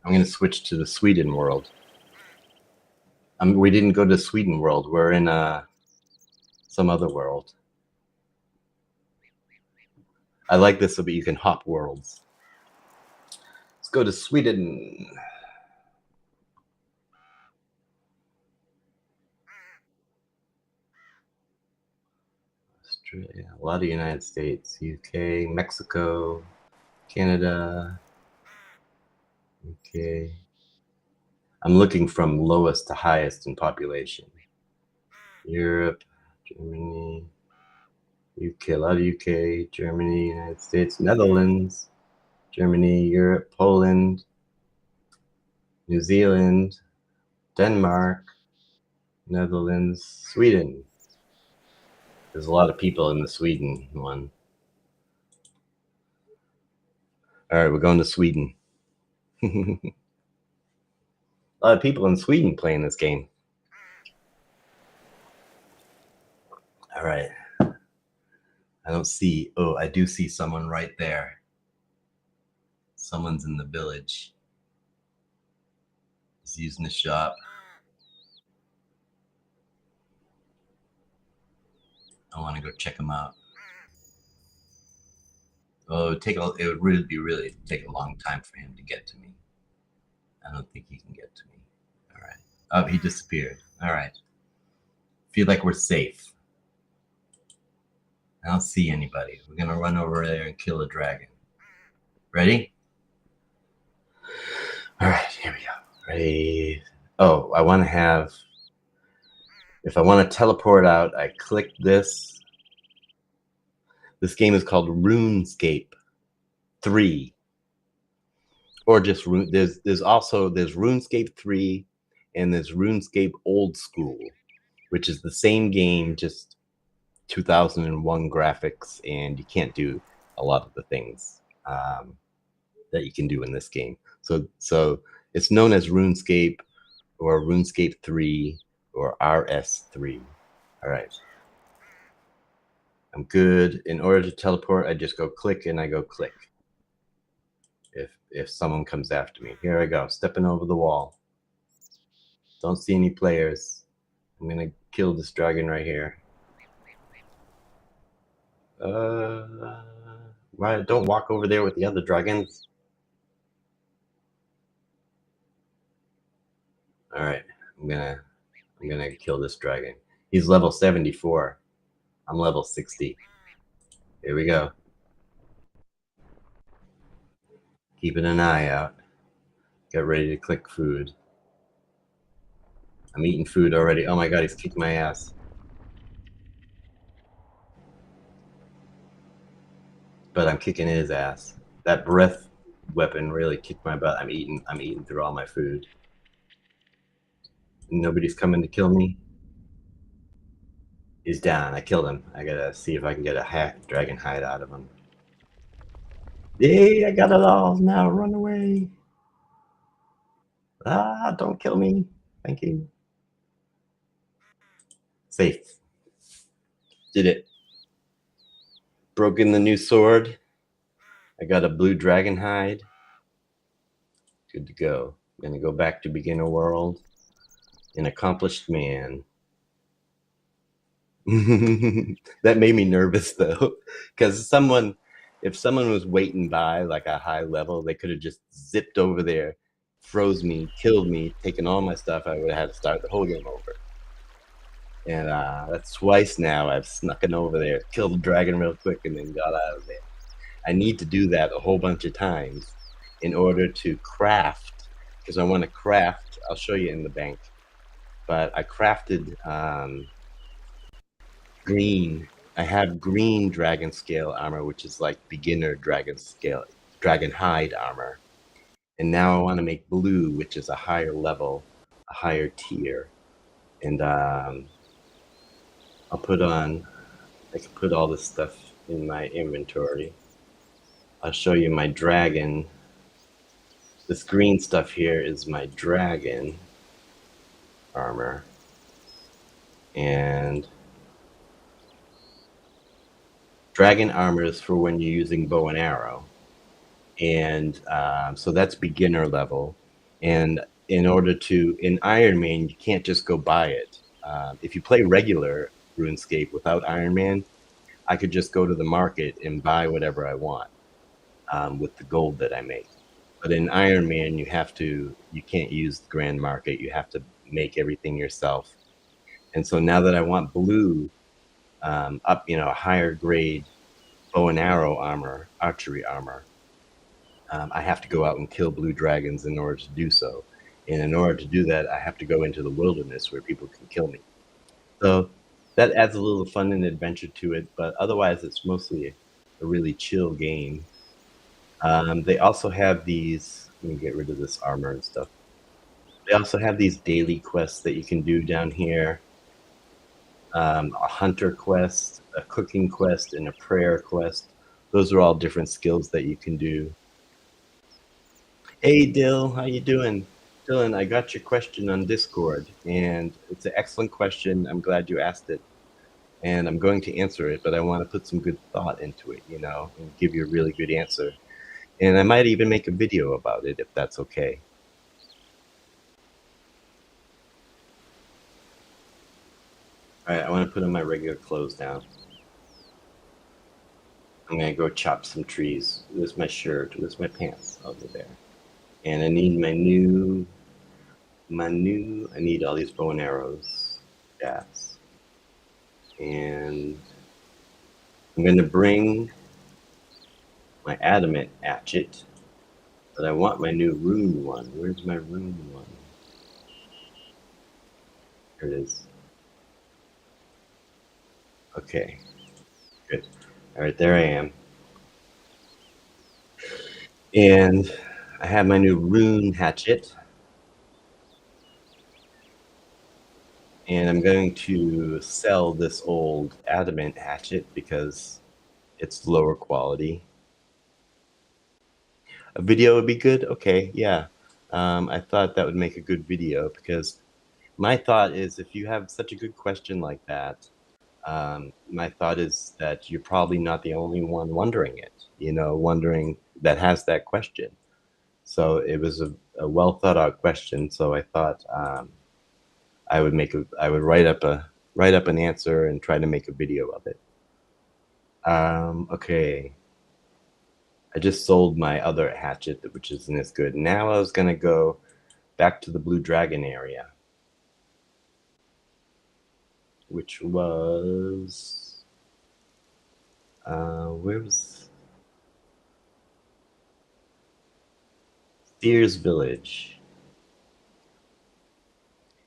[SPEAKER 1] I'm gonna switch to the Sweden world. We didn't go to Sweden world. We're in some other world. I like this so that you can hop worlds. Let's go to Sweden. Australia, a lot of United States, UK, Mexico, Canada, UK. I'm looking from lowest to highest in population. Europe, Germany, UK, a lot of UK, Germany, United States, Netherlands, Germany, Europe, Poland, New Zealand, Denmark, Netherlands, Sweden. There's a lot of people in the Sweden one. All right, we're going to Sweden. A lot of people in Sweden playing this game. All right. I don't see. Oh, I do see someone right there. Someone's in the village. He's using the shop. I want to go check him out. Oh, it would really take a long time for him to get to me. I don't think he can get to me. All right. Oh, he disappeared. All right. Feel like we're safe. I don't see anybody. We're gonna run over there and kill a dragon. Ready? All right, here we go. Ready? Oh, I want to have. If I want to teleport out, I click this. This game is called RuneScape 3. Or just there's RuneScape 3 and there's RuneScape Old School, which is the same game, just 2001 graphics, and you can't do a lot of the things that you can do in this game. So it's known as RuneScape or RuneScape 3 or RS3. All right. I'm good. In order to teleport, I just go click and I go click. If someone comes after me. Here I go, stepping over the wall. Don't see any players. I'm gonna kill this dragon right here. Why don't walk over there with the other dragons? All right, I'm gonna kill this dragon. He's level 74. I'm level 60. Here we go. Keeping an eye out. Get ready to click food. I'm eating food already. Oh my god, he's kicking my ass. But I'm kicking his ass. That breath weapon really kicked my butt. I'm eating through all my food. Nobody's coming to kill me. He's down. I killed him. I gotta see if I can get a hack dragon hide out of him. Yay, I got it all. Now run away. Ah, don't kill me. Thank you. Safe. Did it. Broken the new sword. I got a blue dragon hide. Good to go. I'm gonna go back to beginner world. An accomplished man. That made me nervous though, because if someone was waiting by like a high level, they could have just zipped over there, froze me, killed me, taken all my stuff. I would have had to start the whole game over. And that's twice now I've snuck in over there, killed the dragon real quick, and then got out of there. I need to do that a whole bunch of times in order to craft, because I want to craft. I'll show you in the bank, but I crafted green. I have green dragon scale armor, which is like beginner dragon hide armor. And now I want to make blue, which is a higher level, a higher tier. And I can put all this stuff in my inventory. I'll show you my dragon. This green stuff here is my dragon armor. And dragon armor is for when you're using bow and arrow. And so that's beginner level. And in Ironman, you can't just go buy it. If you play regular RuneScape without Ironman, I could just go to the market and buy whatever I want with the gold that I make. But in Ironman, you can't use the grand market. You have to make everything yourself. And so now that I want blue, up, a higher grade bow and arrow armor, archery armor, I have to go out and kill blue dragons in order to do so. And in order to do that, I have to go into the wilderness where people can kill me. So that adds a little fun and adventure to it, but otherwise it's mostly a really chill game. They also have these, let me get rid of this armor and stuff. They also have these daily quests that you can do down here. A hunter quest, a cooking quest, and a prayer quest. Those are all different skills that you can do. Hey Dill, how you doing? Dylan, I got your question on Discord, and it's an excellent question. I'm glad you asked it. and I'm going to answer it, but I want to put some good thought into it, and give you a really good answer. And I might even make a video about it if that's okay. All right, I want to put on my regular clothes now. I'm gonna go chop some trees. Where's my shirt? Where's my pants? Over there. And I need I need all these bow and arrows. Yes. And I'm gonna bring my adamant hatchet, but I want my new rune one. Where's my rune one? Here it is. Okay, good. All right, there I am. And I have my new rune hatchet. And I'm going to sell this old adamant hatchet because it's lower quality. A video would be good? Okay, yeah. I thought that would make a good video because my thought is if you have such a good question like that, my thought is that you're probably not the only one wondering it, wondering that has that question. So it was a well thought out question. So I thought I would write up an answer and try to make a video of it. Okay. I just sold my other hatchet, which isn't as good. Now I was gonna go back to the Blue Dragon area, which was where was Sears Village,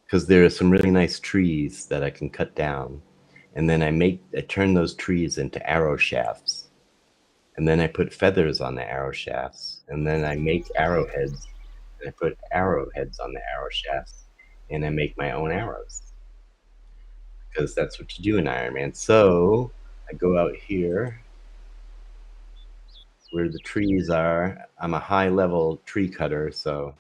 [SPEAKER 1] because there are some really nice trees that I can cut down, and then I turn those trees into arrow shafts, and then I put feathers on the arrow shafts, and then I make arrowheads, and I put arrowheads on the arrow shafts, and I make my own arrows, because that's what you do in Iron Man. So I go out here where the trees are. I'm a high level tree cutter, so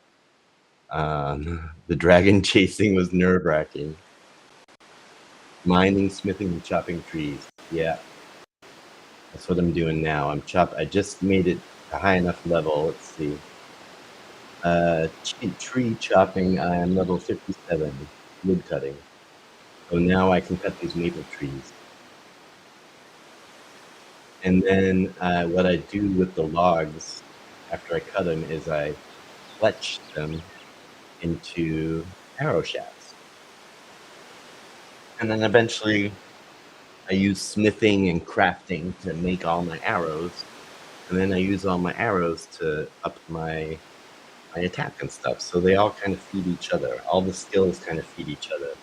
[SPEAKER 1] the dragon chasing was nerve-wracking. Mining, smithing, and chopping trees. Yeah, that's what I'm doing now. I just made it a high enough level. Let's see. Tree chopping. I am level 57. Wood cutting. So now I can cut these maple trees. And then what I do with the logs after I cut them is I fletch them into arrow shafts. And then eventually I use smithing and crafting to make all my arrows. And then I use all my arrows to up my attack and stuff. So they all kind of feed each other. All the skills kind of feed each other.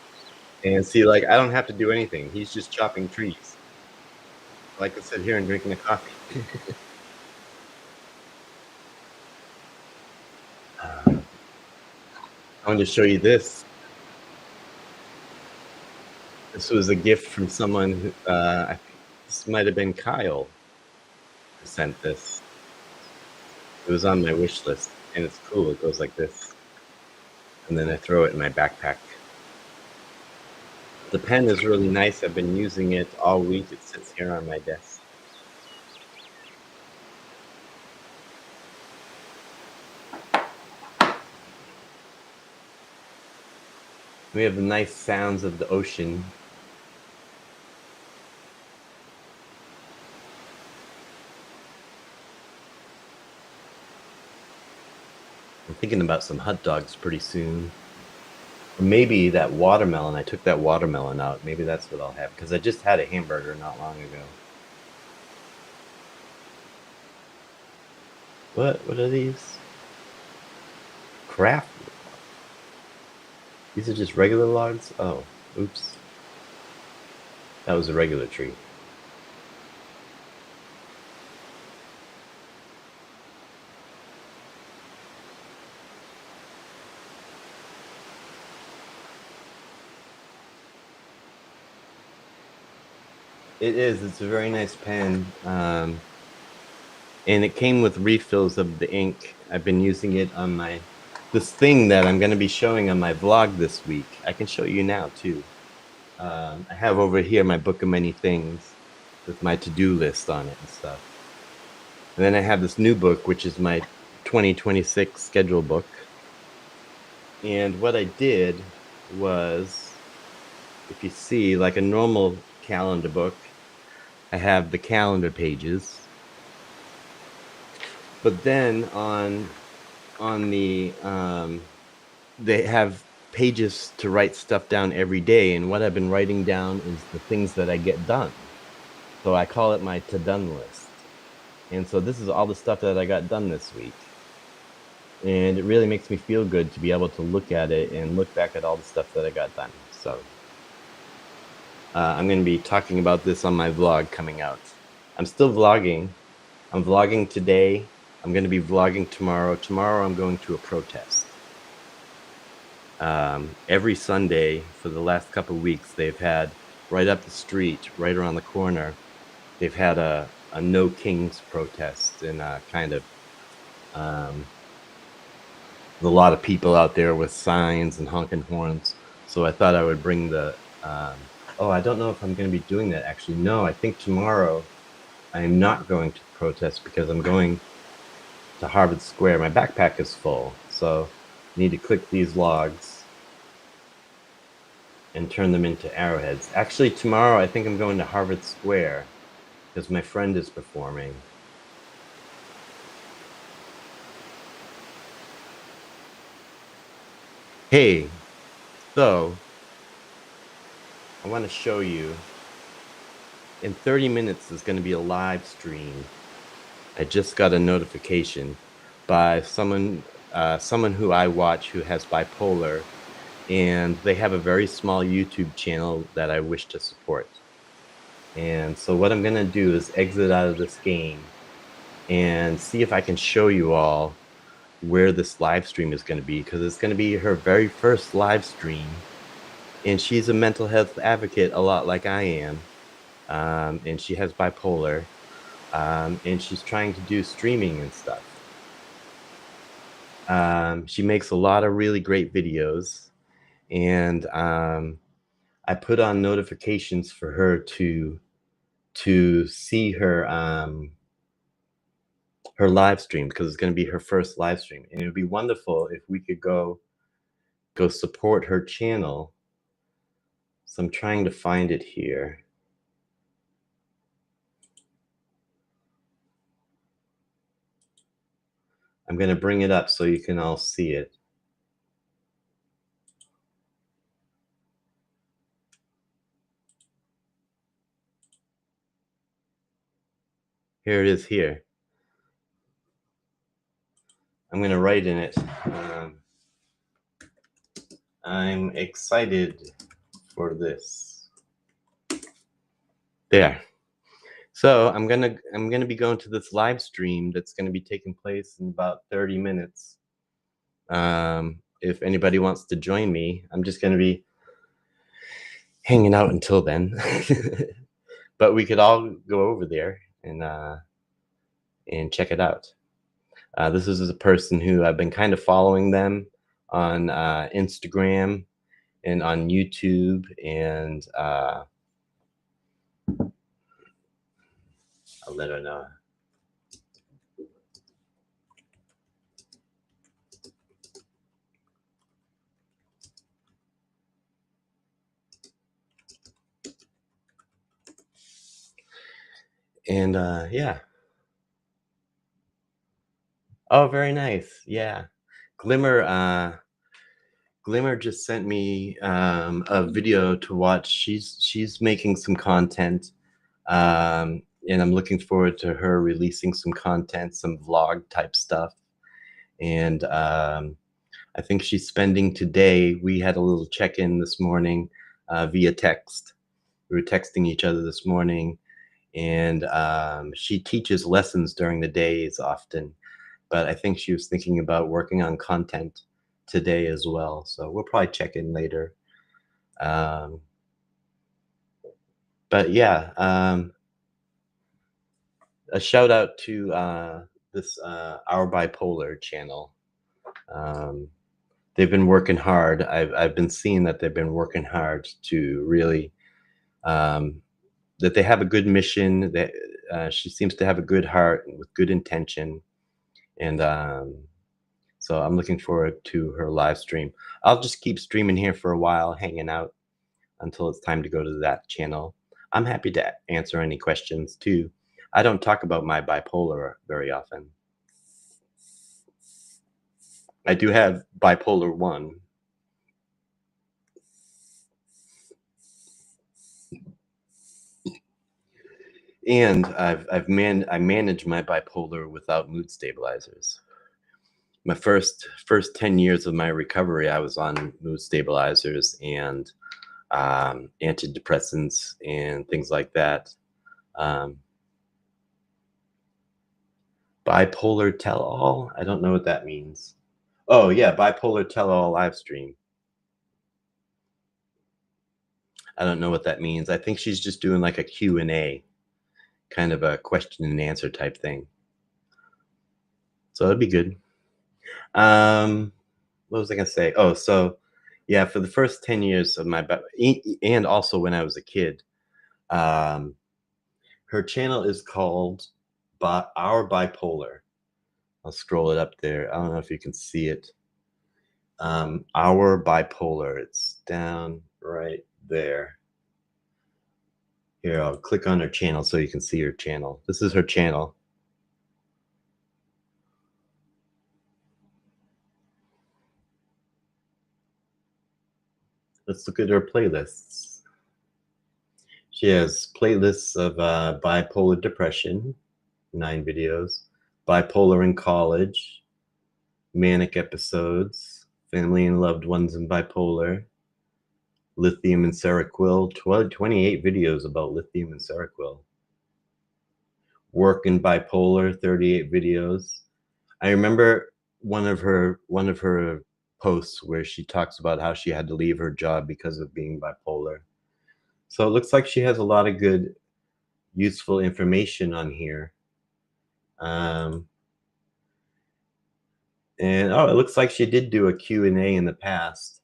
[SPEAKER 1] And see, like, I don't have to do anything. He's just chopping trees. Like I sit here and drinking a coffee. I wanted to show you this. This was a gift from someone who, I think this might have been Kyle who sent this. It was on my wish list, and it's cool. It goes like this. And then I throw it in my backpack. The pen is really nice. I've been using it all week. It sits here on my desk. We have the nice sounds of the ocean. I'm thinking about some hot dogs pretty soon. Or maybe that watermelon. I took that watermelon out. Maybe that's what I'll have, because I just had a hamburger not long ago. What are these? Craft. These are just regular logs? Oh, oops. That was a regular tree. It is. It's a very nice pen. And it came with refills of the ink. I've been using it on this thing that I'm going to be showing on my vlog this week. I can show you now, too. I have over here my book of many things with my to-do list on it and stuff. And then I have this new book, which is my 2026 schedule book. And what I did was, if you see, like a normal calendar book, I have the calendar pages. But then on the they have pages to write stuff down every day, and what I've been writing down is the things that I get done. So I call it my to-done list. And so this is all the stuff that I got done this week. And it really makes me feel good to be able to look at it and look back at all the stuff that I got done. So I'm going to be talking about this on my vlog coming out. I'm still vlogging. I'm vlogging today. I'm going to be vlogging tomorrow. Tomorrow I'm going to a protest. Every Sunday for the last couple of weeks, they've had right up the street, right around the corner, they've had a No Kings protest, and kind of a lot of people out there with signs and honking horns. So I thought I would bring the oh, I don't know if I'm going to be doing that actually. No, I think tomorrow I am not going to the protest because I'm going to Harvard Square. My backpack is full, so I need to click these logs and turn them into arrowheads. Actually, tomorrow I think I'm going to Harvard Square because my friend is performing. Hey, so I want to show you, in 30 minutes there's going to be a live stream. I just got a notification by someone who I watch who has bipolar, and they have a very small YouTube channel that I wish to support. And so what I'm going to do is exit out of this game and see if I can show you all where this live stream is going to be, because it's going to be her very first live stream. And she's a mental health advocate, a lot like I am. And she has bipolar. And she's trying to do streaming and stuff. She makes a lot of really great videos. And I put on notifications for her to see her her live stream, because it's going to be her first live stream, and it would be wonderful if we could go support her channel. So I'm trying to find it here. I'm going to bring it up so you can all see it. Here it is here. I'm going to write in it. I'm excited for this. There. So I'm gonna be going to this live stream that's gonna be taking place in about 30 minutes. If anybody wants to join me, I'm just gonna be hanging out until then. But we could all go over there and check it out. This is a person who I've been kind of following them on Instagram and on YouTube, and I'll let her know. And yeah. Oh, very nice. Yeah. Glimmer just sent me a video to watch. She's making some content, and I'm looking forward to her releasing some content, some vlog type stuff. And I think she's spending today. We had a little check-in this morning via text. We were texting each other this morning, and she teaches lessons during the days often. But I think she was thinking about working on content today as well. So we'll probably check in later. But yeah, a shout out to this Our Bipolar channel. they've been working hard. I've been seeing that they've been working hard to really that they have a good mission. That she seems to have a good heart and with good intention, and so I'm looking forward to her live stream. I'll just keep streaming here for a while, hanging out until it's time to go to that channel. I'm happy to answer any questions too. I don't talk about my bipolar very often. I do have bipolar 1. And I manage my bipolar without mood stabilizers. My first 10 years of my recovery, I was on mood stabilizers and antidepressants and things like that. Bipolar tell-all? I don't know what that means. Oh yeah, bipolar tell-all live stream. I don't know what that means. I think she's just doing like a Q&A, kind of a question and answer type thing. So it'd be good. What was I gonna say? Oh, so yeah, for the first 10 years of my and also when I was a kid, um, her channel is called Our Bipolar. I'll scroll it up there. I don't know if you can see it. Our Bipolar. It's down right there. Here, I'll click on her channel so you can see her channel. This is her channel. Let's look at her playlists. She has playlists of bipolar depression, 9 videos, bipolar in college, manic episodes, family and loved ones in bipolar, lithium and Seroquel, 28 videos about lithium and Seroquel, work in bipolar, 38 videos. I remember one of her posts where she talks about how she had to leave her job because of being bipolar. So it looks like she has a lot of good, useful information on here. And oh, it looks like she did do a Q&A in the past.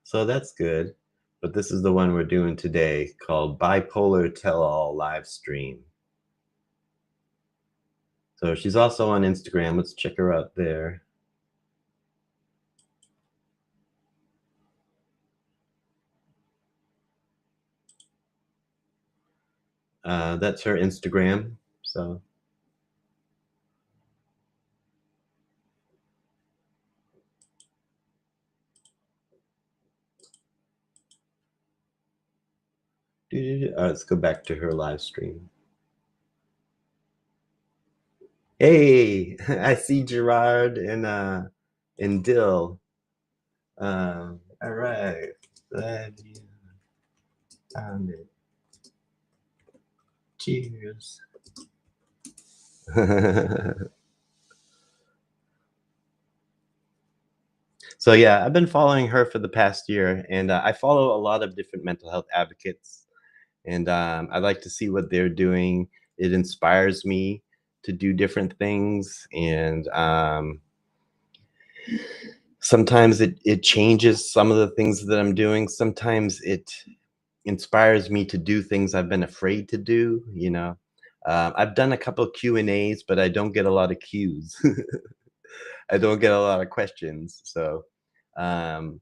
[SPEAKER 1] So that's good. But this is the one we're doing today called Bipolar Tell-All Live Stream. So she's also on Instagram. Let's check her out there. That's her Instagram. So let's go back to her live stream. Hey, I see Gerard and Dill. All right, glad you found it. Cheers. So yeah, I've been following her for the past year, and I follow a lot of different mental health advocates, and I like to see what they're doing. It inspires me to do different things, and sometimes it changes some of the things that I'm doing. Sometimes it inspires me to do things I've been afraid to do. You know, I've done a couple of Q&As, but I don't get a lot of Qs. I don't get a lot of questions. Um,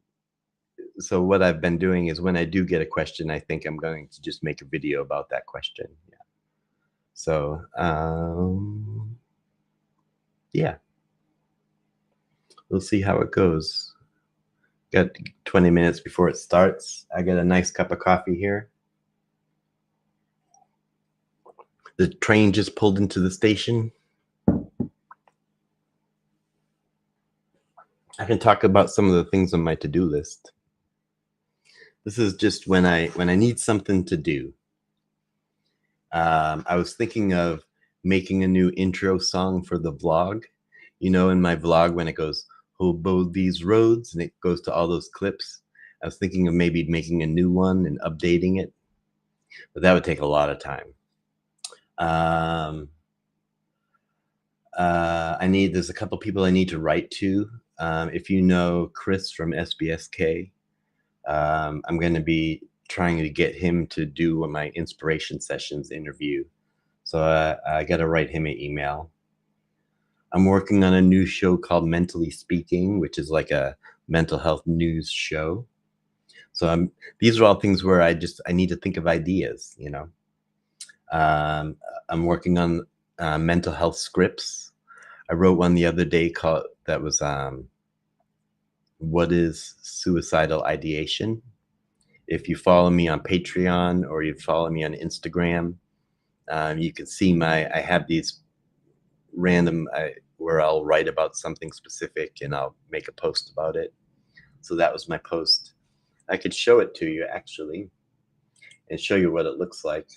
[SPEAKER 1] so what I've been doing is when I do get a question, I think I'm going to just make a video about that question. Yeah. So yeah, we'll see how it goes. Got 20 minutes before it starts. I got a nice cup of coffee here. The train just pulled into the station. I can talk about some of the things on my to-do list. This is just when I need something to do. I was thinking of making a new intro song for the vlog. You know, in my vlog when it goes, hobo these roads, and it goes to all those clips. I was thinking of maybe making a new one and updating it, but that would take a lot of time. there's a couple people I need to write to. If you know Chris from SBSK, I'm going to be trying to get him to do my inspiration sessions interview. So I got to write him an email. I'm working on a new show called Mentally Speaking, which is like a mental health news show. So these are all things where I need to think of ideas, you know. I'm working on mental health scripts. I wrote one the other day that was what is suicidal ideation? If you follow me on Patreon or you follow me on Instagram, you can see I have these random where I'll write about something specific and I'll make a post about it. So that was my post. I could show it to you actually and show you what it looks like.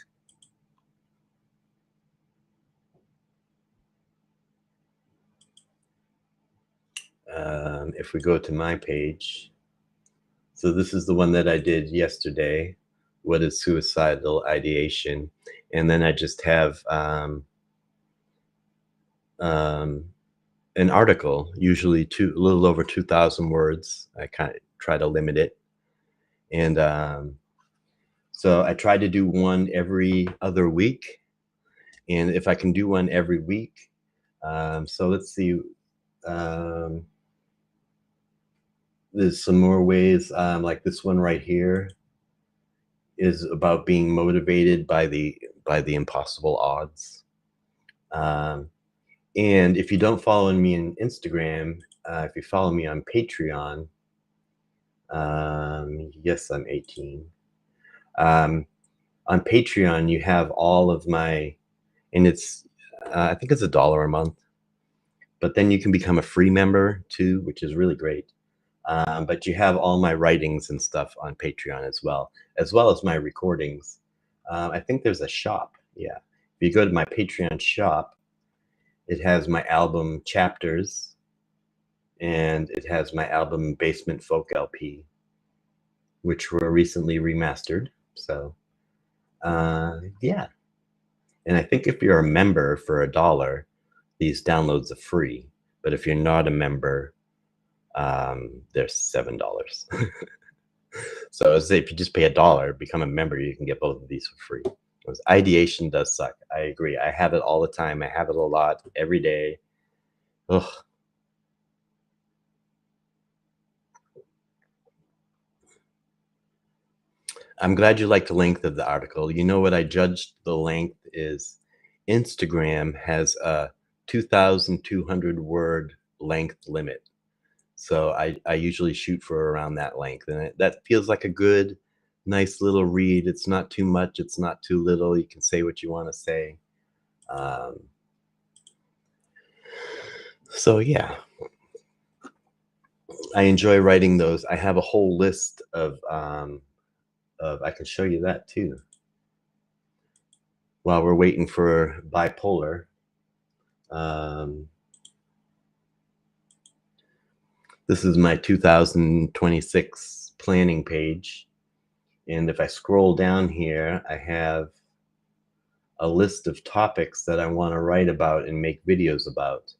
[SPEAKER 1] If we go to my page, so this is the one that I did yesterday. What is suicidal ideation? And then I just have an article, usually a little over 2,000 words. I kind of try to limit it. And so I try to do one every other week. And if I can do one every week, so let's see. There's some more ways, like this one right here is about being motivated by the impossible odds. And if you don't follow me on Instagram, if you follow me on Patreon, yes, I'm 18. On Patreon, you have all of my, and it's, I think it's $1 a month, but then you can become a free member too, which is really great. But you have all my writings and stuff on Patreon as well as my recordings. I think there's a shop. Yeah. If you go to my Patreon shop, it has my album Chapters and it has my album Basement Folk LP, which were recently remastered. So, yeah. And I think if you're a member for $1, these downloads are free. But if you're not a member, they're $7. So as if you just pay $1, become a member, you can get both of these for free. Because ideation does suck. I agree. I have it all the time. I have it a lot every day. Ugh. I'm glad you like the length of the article. You know what I judged the length is Instagram has a 2,200 word length limit. So I usually shoot for around that length. And that feels like a good, nice little read. It's not too much. It's not too little. You can say what you want to say. So yeah, I enjoy writing those. I have a whole list of I can show you that too. While we're waiting for Bipolar. This is my 2026 planning page. And if I scroll down here, I have a list of topics that I want to write about and make videos about.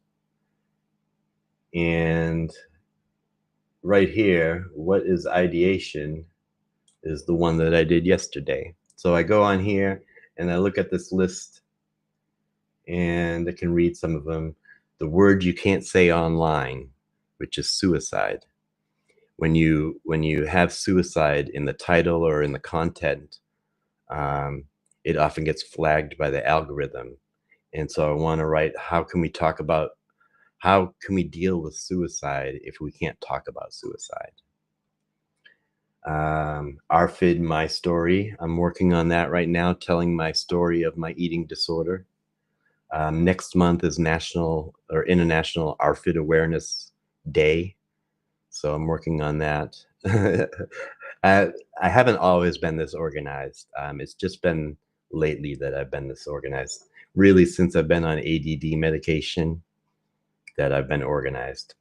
[SPEAKER 1] And right here, what is ideation is the one that I did yesterday. So I go on here and I look at this list and I can read some of them. The word you can't say online, which is suicide. When you have suicide in the title or in the content, it often gets flagged by the algorithm. And so I want to write, how can we deal with suicide if we can't talk about suicide? RFID, my story. I'm working on that right now, telling my story of my eating disorder. Next month is International RFID Awareness Day. So I'm working on that. I haven't always been this organized. It's just been lately that I've been this organized. Really, since I've been on ADD medication, that I've been organized.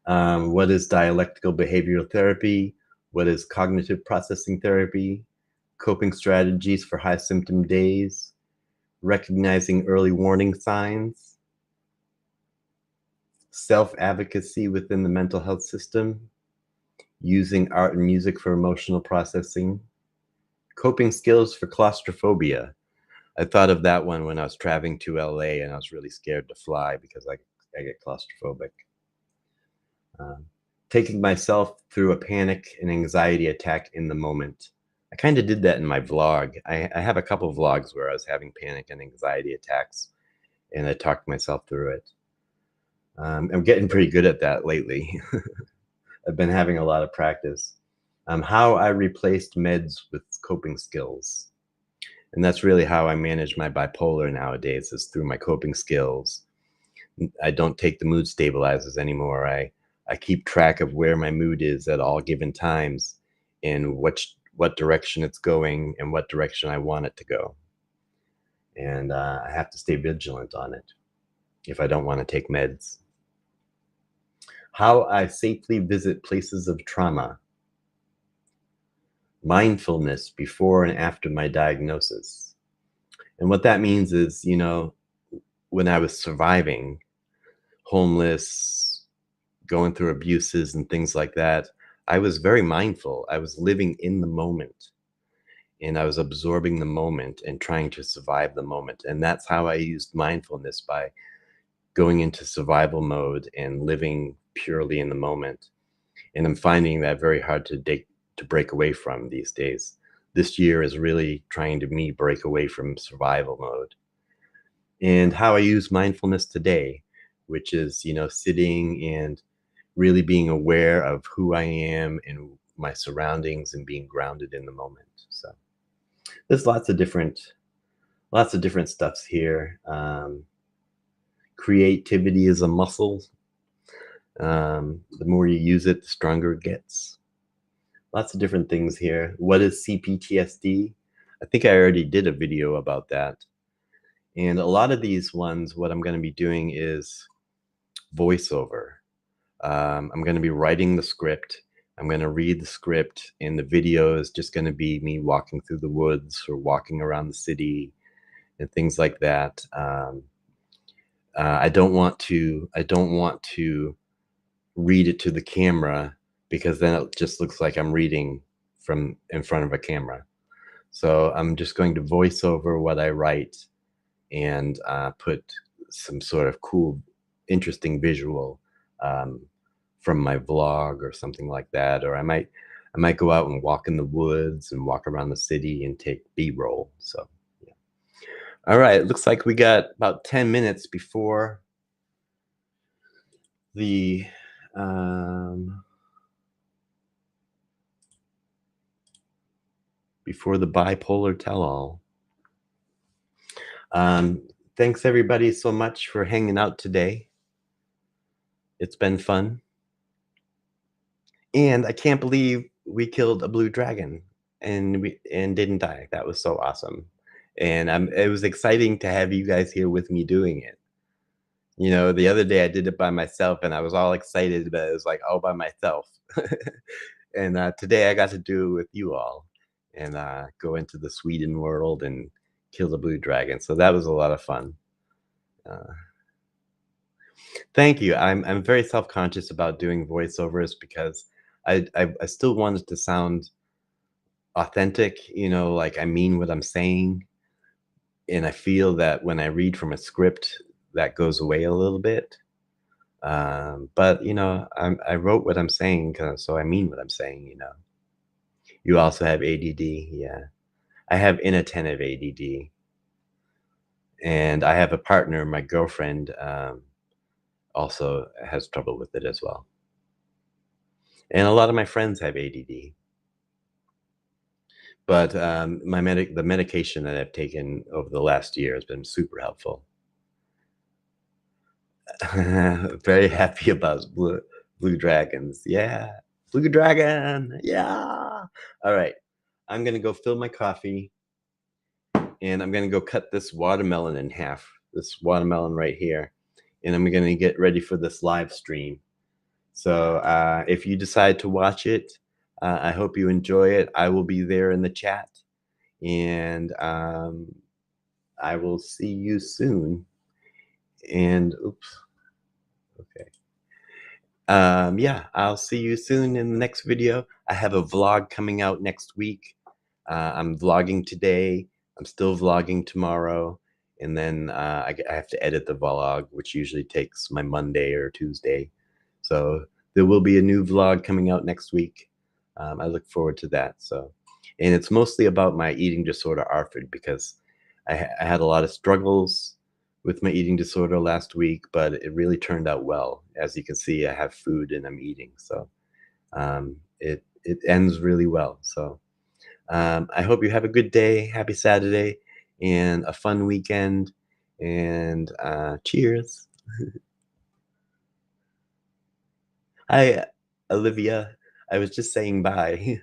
[SPEAKER 1] What is dialectical behavioral therapy? What is cognitive processing therapy? Coping strategies for high symptom days? recognizing early warning signs, self-advocacy within the mental health system, using art and music for emotional processing, coping skills for claustrophobia. I thought of that one when I was traveling to LA and I was really scared to fly because I get claustrophobic. Taking myself through a panic and anxiety attack in the moment. I kind of did that in my vlog. I have a couple of vlogs where I was having panic and anxiety attacks and I talked myself through it. I'm getting pretty good at that lately. I've been having a lot of practice. How I replaced meds with coping skills. And that's really how I manage my bipolar nowadays, is through my coping skills. I don't take the mood stabilizers anymore. I keep track of where my mood is at all given times and what direction it's going and what direction I want it to go. And I have to stay vigilant on it if I don't want to take meds. How I safely visit places of trauma. Mindfulness before and after my diagnosis. And what that means is, you know, when I was surviving, homeless, going through abuses and things like that, I was very mindful. I was living in the moment and I was absorbing the moment and trying to survive the moment. And that's how I used mindfulness, by going into survival mode and living purely in the moment. And I'm finding that very hard to break away from these days. This year is really trying to break away from survival mode. And how I use mindfulness today, which is, you know, sitting and really being aware of who I am and my surroundings and being grounded in the moment. So there's lots of different stuffs here. Creativity is a muscle. The more you use it, the stronger it gets. Lots of different things here. What is cPTSD? I think I already did a video about that. And a lot of these ones, what I'm going to be doing is voiceover. I'm going to be writing the script. I'm going to read the script, and the video is just going to be me walking through the woods or walking around the city and things like that. I don't want to read it to the camera, because then it just looks like I'm reading from in front of a camera. So I'm just going to voice over what I write and put some sort of cool, interesting visual from my vlog or something like that. Or I might go out and walk in the woods and walk around the city and take B-roll. So yeah. All right, it looks like we got about 10 minutes before the bipolar tell-all. Thanks everybody so much for hanging out today. It's been fun. And I can't believe we killed a blue dragon and didn't die. That was so awesome. And it was exciting to have you guys here with me doing it. You know, the other day I did it by myself and I was all excited, but it was like all by myself. And today I got to do it with you all and go into the Sweden world and kill the blue dragon. So that was a lot of fun. Thank you. I'm very self-conscious about doing voiceovers because I still want it to sound authentic, you know, like I mean what I'm saying. And I feel that when I read from a script, that goes away a little bit. But you know, I wrote what I'm saying, so I mean what I'm saying. You know, you also have ADD, yeah. I have inattentive ADD, and I have a partner, my girlfriend, also has trouble with it as well. And a lot of my friends have ADD. But the medication that I've taken over the last year has been super helpful. Very happy about blue dragons. Yeah, blue dragon. Yeah. All right, I'm gonna go fill my coffee, and I'm gonna go cut this watermelon in half. This watermelon right here, and I'm gonna get ready for this live stream. So if you decide to watch it, I hope you enjoy it. I will be there in the chat, and I will see you soon. And oops, okay. Yeah, I'll see you soon in the next video. I have a vlog coming out next week. I'm vlogging today. I'm still vlogging tomorrow. And then I have to edit the vlog, which usually takes my Monday or Tuesday. So there will be a new vlog coming out next week. I look forward to that. So, and it's mostly about my eating disorder, ARFID, because I had a lot of struggles with my eating disorder last week, but it really turned out well. As you can see, I have food and I'm eating, so it ends really well. So I hope you have a good day, happy Saturday, and a fun weekend. And cheers. Hi, Olivia. I was just saying bye.